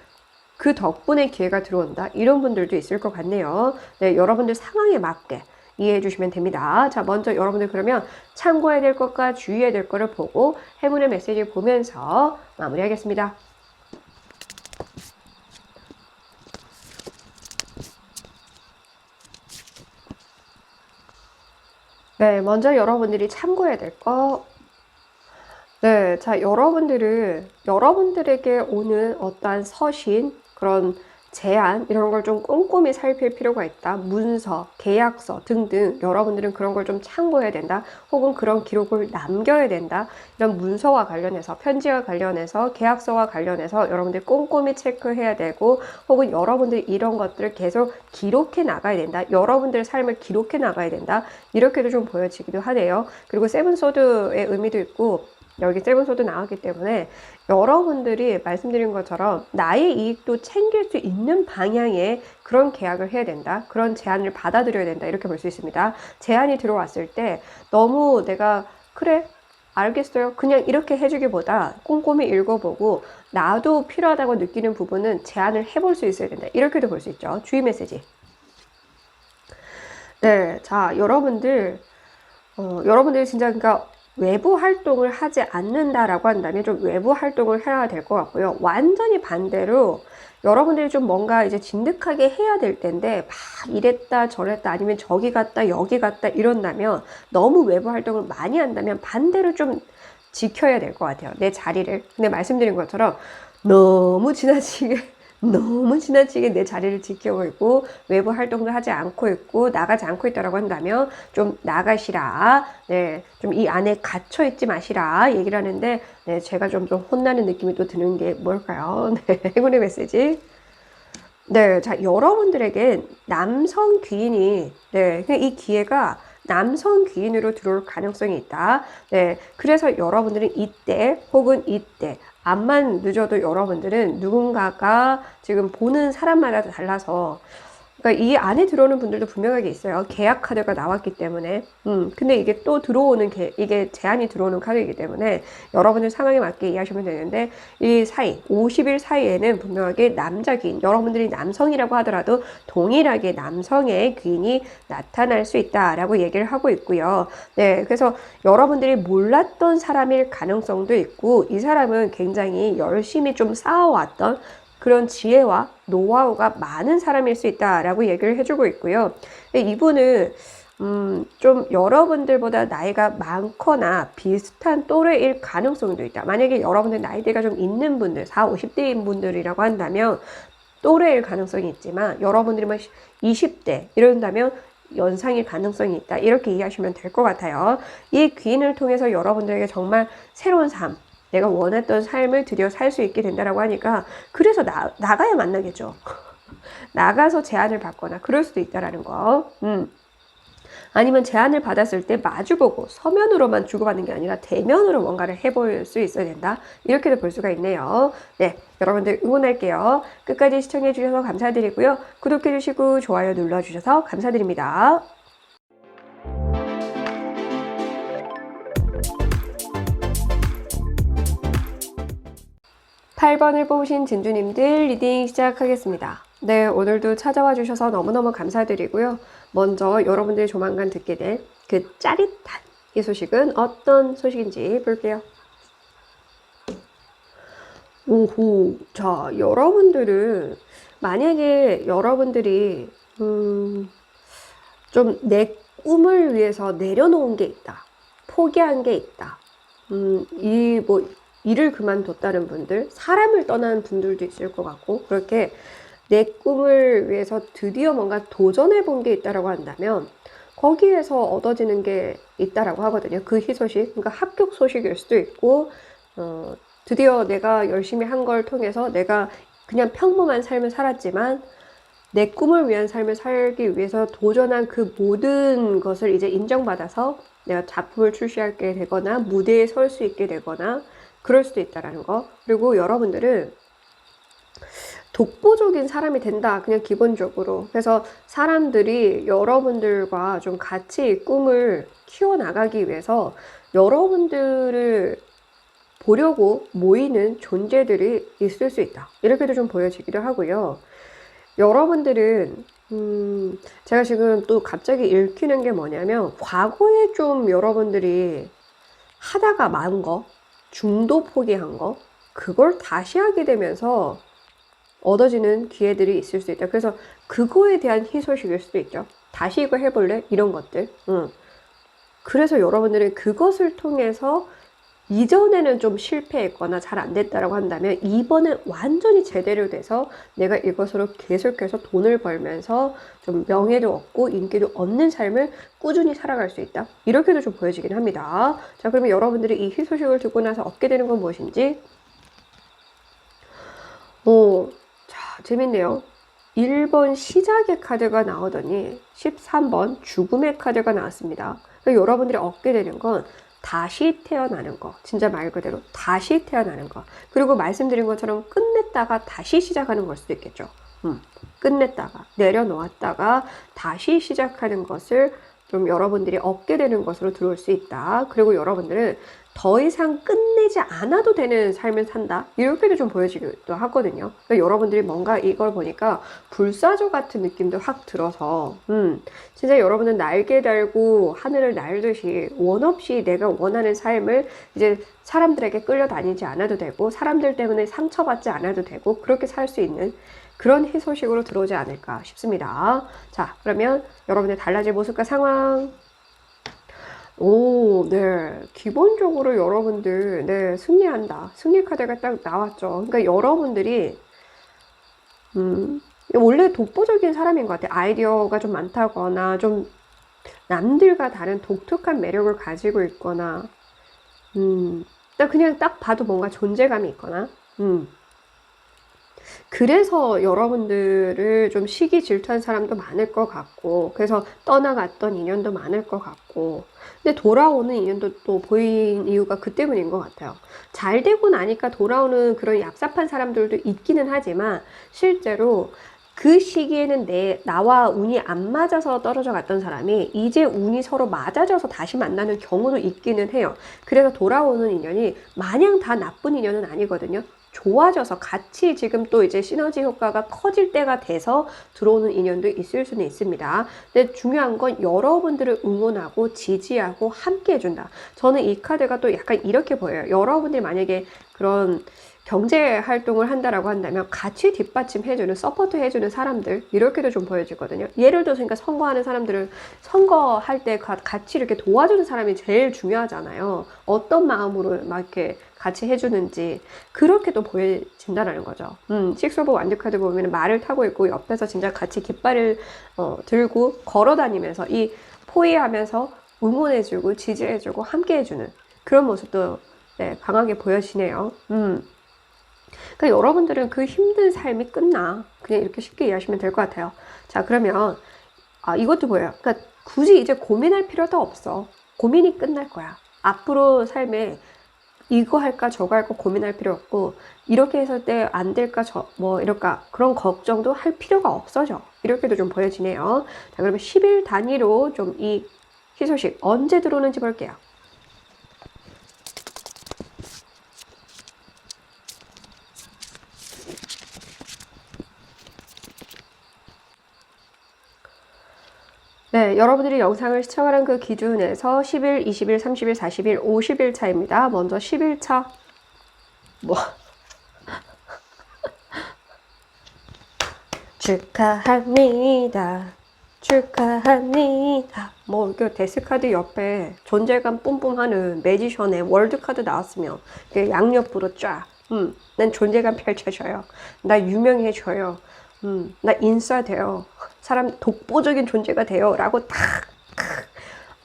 그 덕분에 기회가 들어온다, 이런 분들도 있을 것 같네요. 네, 여러분들 상황에 맞게 이해해 주시면 됩니다. 자, 먼저 여러분들 그러면 참고해야 될 것과 주의해야 될 것을 보고 행운의 메시지 보면서 마무리하겠습니다. 네, 먼저 여러분들이 참고해야 될 거. 네, 자, 여러분들에게 오는 어떠한 서신, 그런 제안 이런 걸 좀 꼼꼼히 살필 필요가 있다. 문서, 계약서 등등 여러분들은 그런 걸 좀 참고해야 된다. 혹은 그런 기록을 남겨야 된다. 이런 문서와 관련해서, 편지와 관련해서, 계약서와 관련해서 여러분들이 꼼꼼히 체크해야 되고, 혹은 여러분들이 이런 것들을 계속 기록해 나가야 된다. 여러분들의 삶을 기록해 나가야 된다. 이렇게도 좀 보여지기도 하네요. 그리고 세븐소드의 의미도 있고, 여기 세븐소드 나왔기 때문에 여러분들이 말씀드린 것처럼 나의 이익도 챙길 수 있는 방향의 그런 계약을 해야 된다. 그런 제안을 받아들여야 된다. 이렇게 볼 수 있습니다. 제안이 들어왔을 때 너무 내가 그래 알겠어요 그냥 이렇게 해주기보다 꼼꼼히 읽어보고 나도 필요하다고 느끼는 부분은 제안을 해볼 수 있어야 된다. 이렇게도 볼 수 있죠. 주의 메시지. 네, 자 여러분들이 진짜 그러니까 외부 활동을 하지 않는다라고 한다면 좀 외부 활동을 해야 될 것 같고요. 완전히 반대로 여러분들이 좀 뭔가 이제 진득하게 해야 될 텐데 막 이랬다 저랬다 아니면 저기 갔다 여기 갔다 이런다면 너무 외부 활동을 많이 한다면 반대로 좀 지켜야 될 것 같아요. 내 자리를. 근데 말씀드린 것처럼 너무 지나치게 내 자리를 지키고 있고 외부 활동도 하지 않고 있고 나가지 않고 있다라고 한다면 좀 나가시라. 네, 좀 이 안에 갇혀 있지 마시라 얘기를 하는데 네, 제가 좀 혼나는 느낌이 또 드는 게 뭘까요? 네, 행운의 메시지. 네, 자 여러분들에게 남성 귀인이 네, 이 기회가 남성 귀인으로 들어올 가능성이 있다. 네, 그래서 여러분들은 이때 혹은 이때 암만 늦어도 여러분들은 누군가가 지금 보는 사람마다 달라서 그러니까 이 안에 들어오는 분들도 분명하게 있어요. 계약 카드가 나왔기 때문에. 근데 이게 또 들어오는 이게 제한이 들어오는 카드이기 때문에 여러분들 상황에 맞게 이해하시면 되는데 이 사이 50일 사이에는 분명하게 남자 귀인, 여러분들이 남성이라고 하더라도 동일하게 남성의 귀인이 나타날 수 있다라고 얘기를 하고 있고요. 네, 그래서 여러분들이 몰랐던 사람일 가능성도 있고 이 사람은 굉장히 열심히 좀 쌓아왔던 그런 지혜와 노하우가 많은 사람일 수 있다라고 얘기를 해주고 있고요. 이분은 좀 여러분들보다 나이가 많거나 비슷한 또래일 가능성도 있다. 만약에 여러분들 나이대가 좀 있는 분들, 40, 50대인 분들이라고 한다면 또래일 가능성이 있지만 여러분들이 20대 이런다면 연상일 가능성이 있다. 이렇게 이해하시면 될 것 같아요. 이 귀인을 통해서 여러분들에게 정말 새로운 삶, 내가 원했던 삶을 드디어 살 수 있게 된다라고 하니까 그래서 나가야 만나겠죠. 나가서 제안을 받거나 그럴 수도 있다라는 거. 아니면 제안을 받았을 때 마주보고 서면으로만 주고받는 게 아니라 대면으로 뭔가를 해볼 수 있어야 된다. 이렇게도 볼 수가 있네요. 네, 여러분들 응원할게요. 끝까지 시청해 주셔서 감사드리고요. 구독해 주시고 좋아요 눌러 주셔서 감사드립니다. 8번을 뽑으신 진주님들 리딩 시작하겠습니다. 네, 오늘도 찾아와 주셔서 너무너무 감사드리고요. 먼저 여러분들이 조만간 듣게 될 그 짜릿한 이 소식은 어떤 소식인지 볼게요. 오호, 자, 여러분들은 만약에 여러분들이 좀 내 꿈을 위해서 내려놓은 게 있다. 포기한 게 있다. 일을 그만뒀다는 분들, 사람을 떠나는 분들도 있을 것 같고, 그렇게 내 꿈을 위해서 드디어 뭔가 도전해 본 게 있다라고 한다면, 거기에서 얻어지는 게 있다라고 하거든요. 그 희소식, 그러니까 합격 소식일 수도 있고, 드디어 내가 열심히 한 걸 통해서 내가 그냥 평범한 삶을 살았지만, 내 꿈을 위한 삶을 살기 위해서 도전한 그 모든 것을 이제 인정받아서 내가 작품을 출시하게 되거나 무대에 설 수 있게 되거나 그럴 수도 있다라는 거. 그리고 여러분들은 독보적인 사람이 된다. 그냥 기본적으로. 그래서 사람들이 여러분들과 좀 같이 꿈을 키워나가기 위해서 여러분들을 보려고 모이는 존재들이 있을 수 있다. 이렇게도 좀 보여지기도 하고요. 여러분들은 제가 지금 또 갑자기 읽히는 게 뭐냐면 과거에 좀 여러분들이 하다가 만 거, 중도 포기한 거, 그걸 다시 하게 되면서 얻어지는 기회들이 있을 수 있다. 그래서 그거에 대한 희소식일 수도 있죠. 다시 이거 해볼래? 이런 것들. 그래서 여러분들은 그것을 통해서 이전에는 좀 실패했거나 잘 안 됐다라고 한다면 이번엔 완전히 제대로 돼서 내가 이것으로 계속해서 돈을 벌면서 좀 명예도 얻고 인기도 얻는 삶을 꾸준히 살아갈 수 있다. 이렇게도 좀 보여지긴 합니다. 자, 그러면 여러분들이 이 희소식을 듣고 나서 얻게 되는 건 무엇인지? 자, 재밌네요. 1번 시작의 카드가 나오더니 13번 죽음의 카드가 나왔습니다. 그러니까 여러분들이 얻게 되는 건 다시 태어나는 거. 진짜 말 그대로 다시 태어나는 거. 그리고 말씀드린 것처럼 끝냈다가 다시 시작하는 걸 수도 있겠죠. 끝냈다가 내려놓았다가 다시 시작하는 것을 좀 여러분들이 얻게 되는 것으로 들어올 수 있다. 그리고 여러분들은 더 이상 끝내지 않아도 되는 삶을 산다. 이렇게도 좀 보여지기도 하거든요. 그러니까 여러분들이 뭔가 이걸 보니까 불사조 같은 느낌도 확 들어서 진짜 여러분은 날개 달고 하늘을 날듯이 원 없이 내가 원하는 삶을 이제 사람들에게 끌려다니지 않아도 되고 사람들 때문에 상처받지 않아도 되고 그렇게 살 수 있는 그런 희소식으로 들어오지 않을까 싶습니다. 자, 그러면 여러분의 달라질 모습과 상황. 네. 기본적으로 여러분들, 네, 승리한다. 승리 카드가 딱 나왔죠. 그러니까 여러분들이, 원래 독보적인 사람인 것 같아요. 아이디어가 좀 많다거나, 좀 남들과 다른 독특한 매력을 가지고 있거나, 그냥 딱 봐도 뭔가 존재감이 있거나, 그래서 여러분들을 좀 시기 질투한 사람도 많을 것 같고, 그래서 떠나갔던 인연도 많을 것 같고, 근데 돌아오는 인연도 또 보인 이유가 그 때문인 것 같아요. 잘 되고 나니까 돌아오는 그런 얍삽한 사람들도 있기는 하지만, 실제로 그 시기에는 나와 운이 안 맞아서 떨어져 갔던 사람이 이제 운이 서로 맞아져서 다시 만나는 경우도 있기는 해요. 그래서 돌아오는 인연이 마냥 다 나쁜 인연은 아니거든요. 좋아져서 같이 지금 또 이제 시너지 효과가 커질 때가 돼서 들어오는 인연도 있을 수는 있습니다. 근데 중요한 건 여러분들을 응원하고 지지하고 함께 해준다. 저는 이 카드가 또 약간 이렇게 보여요. 여러분들이 만약에 그런 경제 활동을 한다라고 한다면 같이 뒷받침해주는, 서포트해주는 사람들, 이렇게도 좀 보여지거든요. 예를 들어서 그러니까 선거하는 사람들은 선거할 때 같이 이렇게 도와주는 사람이 제일 중요하잖아요. 어떤 마음으로 막 이렇게 같이 해주는지 그렇게 또 보여진다는 거죠. 식스 오브 완드 카드 보면 말을 타고 있고 옆에서 진짜 같이 깃발을 들고 걸어다니면서 이 포위하면서 응원해주고 지지해주고 함께해주는 그런 모습도 네, 강하게 보여지네요. 그러니까 여러분들은 그 힘든 삶이 끝나. 그냥 이렇게 쉽게 이해하시면 될 것 같아요. 자, 그러면 이것도 보여요. 그러니까 굳이 이제 고민할 필요도 없어. 고민이 끝날 거야. 앞으로 삶에 이거 할까 저거 할까 고민할 필요 없고 이렇게 했을 때 안 될까 뭐 이럴까 그런 걱정도 할 필요가 없어져. 이렇게도 좀 보여지네요. 자, 그러면 10일 단위로 좀 이 희소식 언제 들어오는지 볼게요. 네, 여러분들이 영상을 시청하는 그 기준에서 10일, 20일, 30일, 40일, 50일 차입니다. 먼저 10일 차. 뭐. 축하합니다. 축하합니다. 뭐, 이렇게 데스카드 옆에 존재감 뿜뿜하는 매지션의 월드카드 나왔으면, 양옆으로 쫙, 난 존재감 펼쳐져요. 나 유명해져요. 나 인싸돼요. 사람 독보적인 존재가 돼요. 라고 딱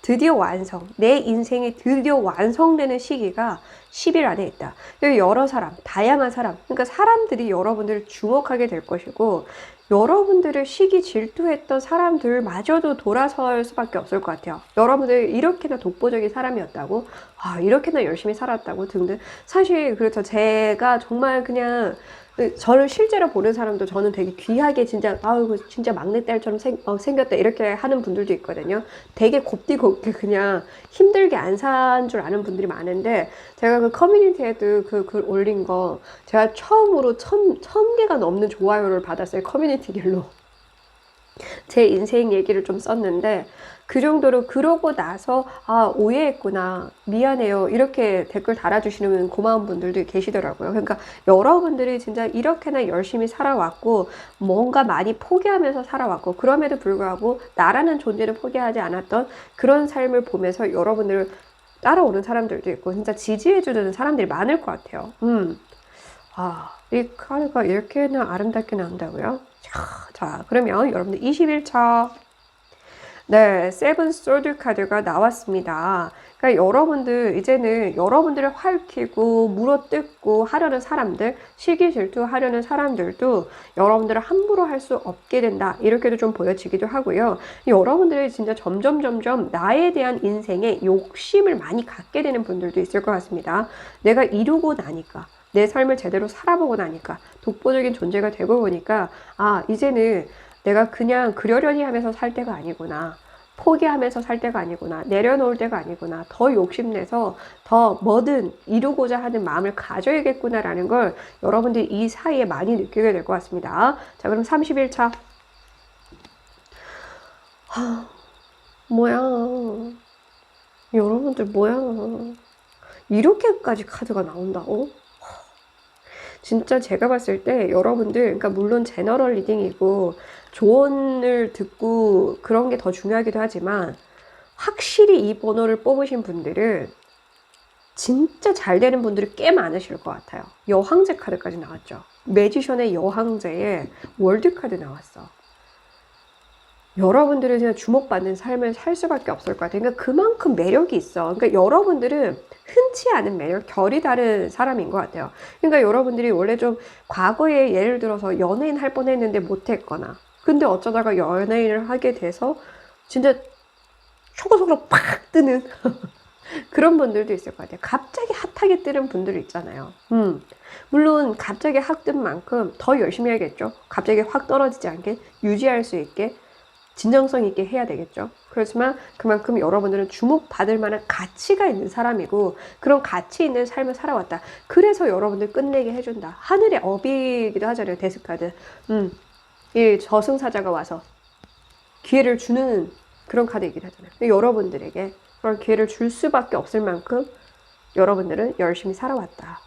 드디어 완성. 내 인생이 드디어 완성되는 시기가 10일 안에 있다. 여러 사람, 다양한 사람. 그러니까 사람들이 여러분들을 주목하게 될 것이고 여러분들을 시기 질투했던 사람들마저도 돌아설 수밖에 없을 것 같아요. 여러분들 이렇게나 독보적인 사람이었다고, 이렇게나 열심히 살았다고 등등. 사실 그렇죠. 제가 정말 그냥 저를 실제로 보는 사람도 저는 되게 귀하게 진짜 진짜 막내딸처럼 생겼다 이렇게 하는 분들도 있거든요. 되게 곱디곱게 그냥 힘들게 안 산 줄 아는 분들이 많은데 제가 그 커뮤니티에도 그 글 올린 거 제가 처음으로 1000개가 넘는 좋아요를 받았어요. 커뮤니티 글로. 제 인생 얘기를 좀 썼는데 그 정도로 그러고 나서 오해했구나 미안해요 이렇게 댓글 달아주시는 고마운 분들도 계시더라고요. 그러니까 여러분들이 진짜 이렇게나 열심히 살아왔고 뭔가 많이 포기하면서 살아왔고 그럼에도 불구하고 나라는 존재를 포기하지 않았던 그런 삶을 보면서 여러분들 따라오는 사람들도 있고 진짜 지지해주는 사람들이 많을 것 같아요. 이 카드가 이렇게나 아름답게 나온다고요? 자, 그러면 여러분들 21차 네, 세븐 소드 카드가 나왔습니다. 그러니까 여러분들 이제는 여러분들을 활키고 물어뜯고 하려는 사람들, 시기 질투하려는 사람들도 여러분들을 함부로 할 수 없게 된다. 이렇게도 좀 보여지기도 하고요. 여러분들이 진짜 점점 나에 대한 인생에 욕심을 많이 갖게 되는 분들도 있을 것 같습니다. 내가 이루고 나니까 내 삶을 제대로 살아보고 나니까 독보적인 존재가 되고 보니까 이제는 내가 그냥 그러려니 하면서 살 때가 아니구나. 포기하면서 살 때가 아니구나. 내려놓을 때가 아니구나. 더 욕심내서 더 뭐든 이루고자 하는 마음을 가져야겠구나라는 걸 여러분들이 이 사이에 많이 느끼게 될 것 같습니다. 자, 그럼 31차. 뭐야. 여러분들 뭐야. 이렇게까지 카드가 나온다고? 진짜 제가 봤을 때 여러분들, 그러니까 물론 제너럴 리딩이고 조언을 듣고 그런 게 더 중요하기도 하지만 확실히 이 번호를 뽑으신 분들은 진짜 잘 되는 분들이 꽤 많으실 것 같아요. 여왕제 카드까지 나왔죠. 매지션의 여왕제에 월드 카드 나왔어. 여러분들은 그냥 주목받는 삶을 살 수밖에 없을 것 같아요. 그러니까 그만큼 매력이 있어. 그러니까 여러분들은 흔치 않은 매력, 결이 다른 사람인 것 같아요. 그러니까 여러분들이 원래 좀 과거에 예를 들어서 연예인 할 뻔했는데 못했거나 근데 어쩌다가 연예인을 하게 돼서 진짜 초고속으로 팍 뜨는 그런 분들도 있을 것 같아요. 갑자기 핫하게 뜨는 분들 있잖아요. 물론 갑자기 확 뜬 만큼 더 열심히 해야겠죠. 갑자기 확 떨어지지 않게 유지할 수 있게 진정성 있게 해야 되겠죠. 그렇지만 그만큼 여러분들은 주목받을 만한 가치가 있는 사람이고 그런 가치 있는 삶을 살아왔다. 그래서 여러분들 끝내게 해준다. 하늘의 업이기도 하잖아요. 데스카드. 이 저승사자가 와서 기회를 주는 그런 카드이기도 하잖아요. 여러분들에게 그런 기회를 줄 수밖에 없을 만큼 여러분들은 열심히 살아왔다.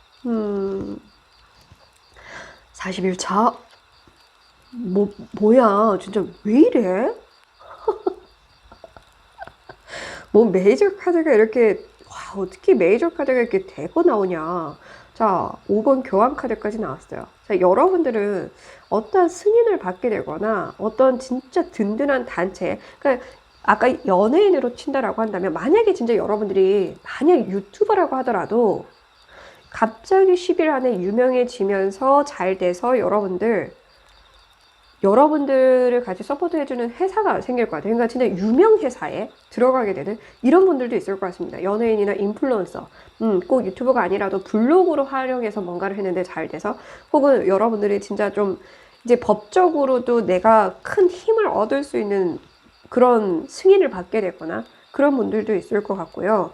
41차. 뭐야 진짜 왜 이래? 뭐 메이저 카드가 이렇게 어떻게 메이저 카드가 이렇게 대거 나오냐. 자, 5번 교환 카드까지 나왔어요. 자, 여러분들은 어떤 승인을 받게 되거나 어떤 진짜 든든한 단체, 그러니까 아까 연예인으로 친다라고 한다면 만약에 진짜 여러분들이 만약 유튜버라고 하더라도 갑자기 10일 안에 유명해지면서 잘 돼서 여러분들을 같이 서포트해주는 회사가 생길 것 같아요. 그러니까 진짜 유명 회사에 들어가게 되는 이런 분들도 있을 것 같습니다. 연예인이나 인플루언서, 꼭 유튜버가 아니라도 블로그로 활용해서 뭔가를 했는데 잘 돼서, 혹은 여러분들이 진짜 좀 이제 법적으로도 내가 큰 힘을 얻을 수 있는 그런 승인을 받게 되거나 그런 분들도 있을 것 같고요.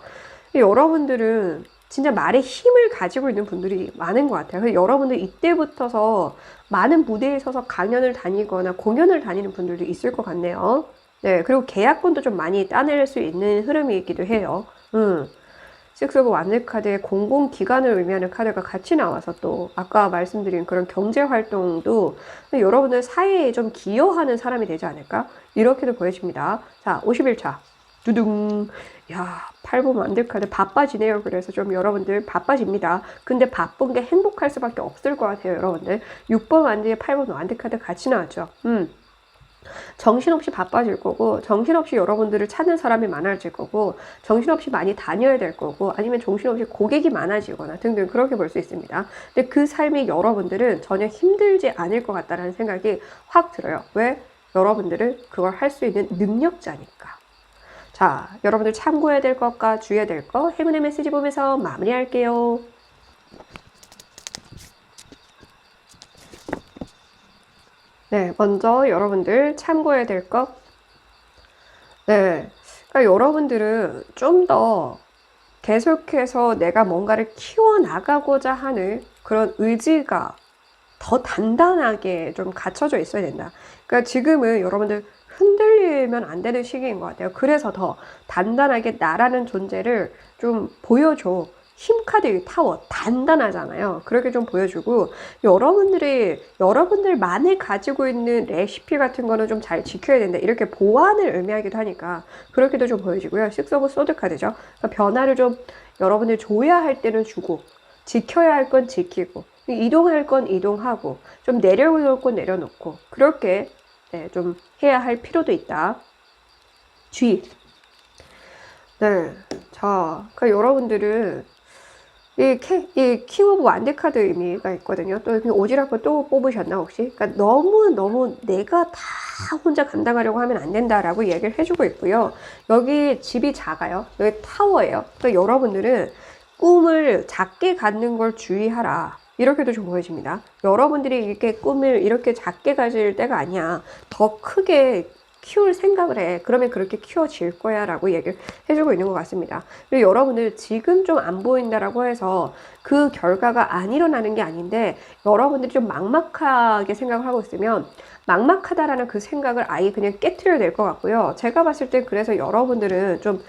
여러분들은 진짜 말에 힘을 가지고 있는 분들이 많은 것 같아요. 그래서 여러분들 이때부터서 많은 무대에 서서 강연을 다니거나 공연을 다니는 분들도 있을 것 같네요. 네, 그리고 계약권도 좀 많이 따낼 수 있는 흐름이기도 해요. 식스 오브 완드 카드에 공공기관을 의미하는 카드가 같이 나와서 또 아까 말씀드린 그런 경제활동도 여러분들 사회에 좀 기여하는 사람이 되지 않을까? 이렇게도 보여집니다. 자, 51차. 두둥. 야, 8번 완드 카드 바빠지네요. 그래서 좀 여러분들 바빠집니다. 근데 바쁜 게 행복할 수밖에 없을 것 같아요, 여러분들. 6번 완드에 8번 완드 카드 같이 나왔죠. 정신없이 바빠질 거고, 정신없이 여러분들을 찾는 사람이 많아질 거고, 정신없이 많이 다녀야 될 거고, 아니면 정신없이 고객이 많아지거나 등등 그렇게 볼 수 있습니다. 근데 그 삶이 여러분들은 전혀 힘들지 않을 것 같다는 생각이 확 들어요. 왜? 여러분들은 그걸 할 수 있는 능력자니까. 자, 여러분들 참고해야 될 것과 주의해야 될 것, 행운의 메시지 보면서 마무리할게요. 네, 먼저 여러분들 참고해야 될 것. 네, 그러니까 여러분들은 좀 더 계속해서 내가 뭔가를 키워나가고자 하는 그런 의지가 더 단단하게 좀 갖춰져 있어야 된다. 그러니까 지금은 여러분들 흔들리면 안 되는 시기인 것 같아요. 그래서 더 단단하게 나라는 존재를 좀 보여줘. 힘카드 타워 단단하잖아요. 그렇게 좀 보여주고 여러분들만이 가지고 있는 레시피 같은 거는 좀 잘 지켜야 된다. 이렇게 보완을 의미하기도 하니까 그렇게도 좀 보여지고요. 식스 오브 소드 카드죠. 그러니까 변화를 좀 여러분들 줘야 할 때는 주고 지켜야 할 건 지키고 이동할 건 이동하고 좀 내려놓을 건 내려놓고 그렇게 네, 좀 해야 할 필요도 있다. 주의. 네, 자, 그러니까 여러분들은 이 킹 오브 완드 카드 의미가 있거든요. 또 오지랖을 또 뽑으셨나 혹시? 그러니까 너무 내가 다 혼자 감당하려고 하면 안 된다라고 얘기를 해주고 있고요. 여기 집이 작아요. 여기 타워예요. 그러니까 여러분들은 꿈을 작게 갖는 걸 주의하라. 이렇게도 좀 보여집니다. 여러분들이 이렇게 꿈을 이렇게 작게 가질 때가 아니야. 더 크게 키울 생각을 해. 그러면 그렇게 키워질 거야 라고 얘기를 해주고 있는 것 같습니다. 그리고 여러분들 지금 좀 안 보인다라고 해서 그 결과가 안 일어나는 게 아닌데 여러분들이 좀 막막하게 생각을 하고 있으면 막막하다라는 그 생각을 아예 그냥 깨트려야 될 것 같고요. 제가 봤을 때 그래서 여러분들은 좀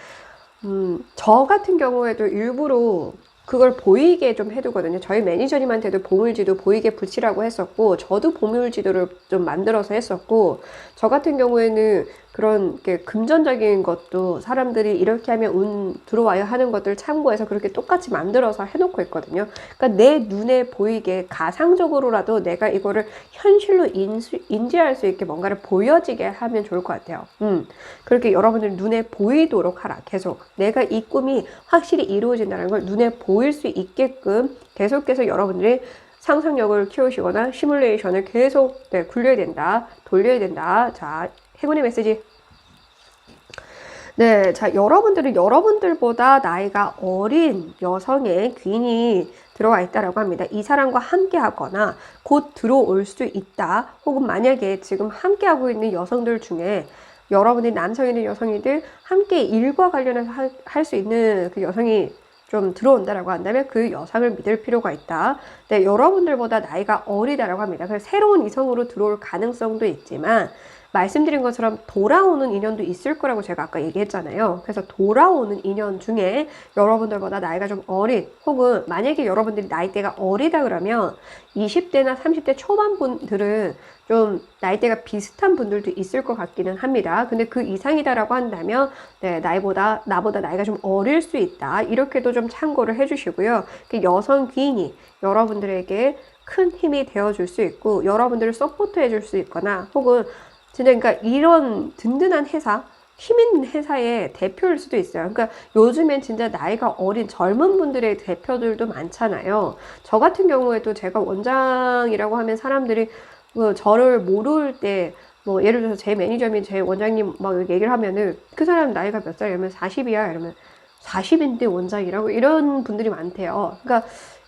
저 같은 경우에도 일부러 그걸 보이게 좀 해두거든요. 저희 매니저님한테도 보물지도 보이게 붙이라고 했었고, 저도 보물지도를 좀 만들어서 했었고, 저 같은 경우에는 그런 게 금전적인 것도 사람들이 이렇게 하면 운 들어와야 하는 것들 참고해서 그렇게 똑같이 만들어서 해놓고 있거든요. 그러니까 내 눈에 보이게 가상적으로라도 내가 이거를 현실로 인지할 수 있게 뭔가를 보여지게 하면 좋을 것 같아요. 그렇게 여러분들 눈에 보이도록 하라. 계속 내가 이 꿈이 확실히 이루어진다는 걸 눈에 보일 수 있게끔 계속해서 여러분들이 상상력을 키우시거나 시뮬레이션을 계속 굴려야 된다, 돌려야 된다. 자, 행운의 메시지. 네, 자, 여러분들은 여러분들보다 나이가 어린 여성의 귀인이 들어와 있다라고 합니다. 이 사람과 함께 하거나 곧 들어올 수 있다. 혹은 만약에 지금 함께 하고 있는 여성들 중에 여러분이 남성이든 여성이든 함께 일과 관련해서 할 수 있는 그 여성이 좀 들어온다라고 한다면 그 여성을 믿을 필요가 있다. 네, 여러분들보다 나이가 어리다라고 합니다. 그래서 새로운 이성으로 들어올 가능성도 있지만 말씀드린 것처럼 돌아오는 인연도 있을 거라고 제가 아까 얘기했잖아요. 그래서 돌아오는 인연 중에 여러분들보다 나이가 좀 어린 혹은 만약에 여러분들이 나이대가 어리다 그러면 20대나 30대 초반 분들은 좀 나이대가 비슷한 분들도 있을 것 같기는 합니다. 근데 그 이상이다라고 한다면 네, 나보다 나이가 좀 어릴 수 있다. 이렇게도 좀 참고를 해주시고요. 여성 귀인이 여러분들에게 큰 힘이 되어줄 수 있고 여러분들을 서포트 해줄 수 있거나 혹은 진짜 그러니까 이런 든든한 회사, 힘 있는 회사의 대표일 수도 있어요. 그러니까 요즘엔 진짜 나이가 어린 젊은 분들의 대표들도 많잖아요. 저 같은 경우에도 제가 원장이라고 하면 사람들이 저를 모를 때 뭐 예를 들어서 제 매니저님, 제 원장님 막 얘기를 하면은 그 사람 나이가 몇 살이야? 이러면 40이야. 이러면 40인데 원장이라고 이런 분들이 많대요. 그러니까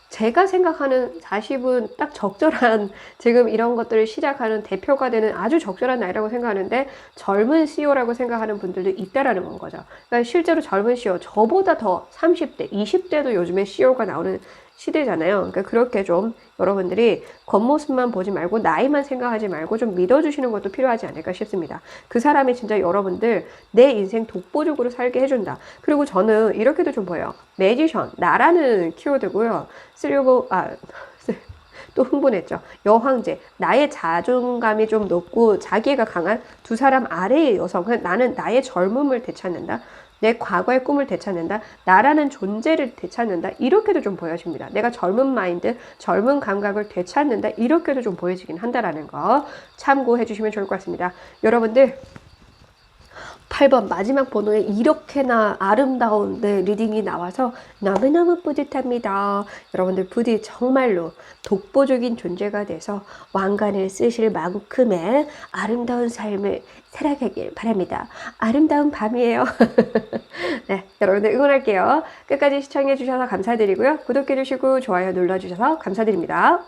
제가 생각하는 40은 딱 적절한 지금 이런 것들을 시작하는 대표가 되는 아주 적절한 나이라고 생각하는데 젊은 CEO라고 생각하는 분들도 있다라는 건 거죠. 그러니까 실제로 젊은 CEO, 저보다 더 30대, 20대도 요즘에 CEO가 나오는 시대잖아요. 그러니까 그렇게 좀 여러분들이 겉모습만 보지 말고 나이만 생각하지 말고 좀 믿어주시는 것도 필요하지 않을까 싶습니다. 그 사람이 진짜 여러분들 내 인생 독보적으로 살게 해준다. 그리고 저는 이렇게도 좀 보여요. 매지션, 나라는 키워드고요. 또 흥분했죠. 여황제, 나의 자존감이 좀 높고 자기가 강한 두 사람 아래의 여성. 나는 나의 젊음을 되찾는다. 내 과거의 꿈을 되찾는다. 나라는 존재를 되찾는다. 이렇게도 좀 보여집니다. 내가 젊은 마인드, 젊은 감각을 되찾는다. 이렇게도 좀 보여지긴 한다라는 거 참고해 주시면 좋을 것 같습니다. 여러분들 8번 마지막 번호에 이렇게나 아름다운 리딩이 나와서 너무너무 뿌듯합니다. 여러분들 부디 정말로 독보적인 존재가 돼서 왕관을 쓰실 만큼의 아름다운 삶을 살아가길 바랍니다. 아름다운 밤이에요. 네, 여러분들 응원할게요. 끝까지 시청해 주셔서 감사드리고요. 구독해 주시고 좋아요 눌러주셔서 감사드립니다.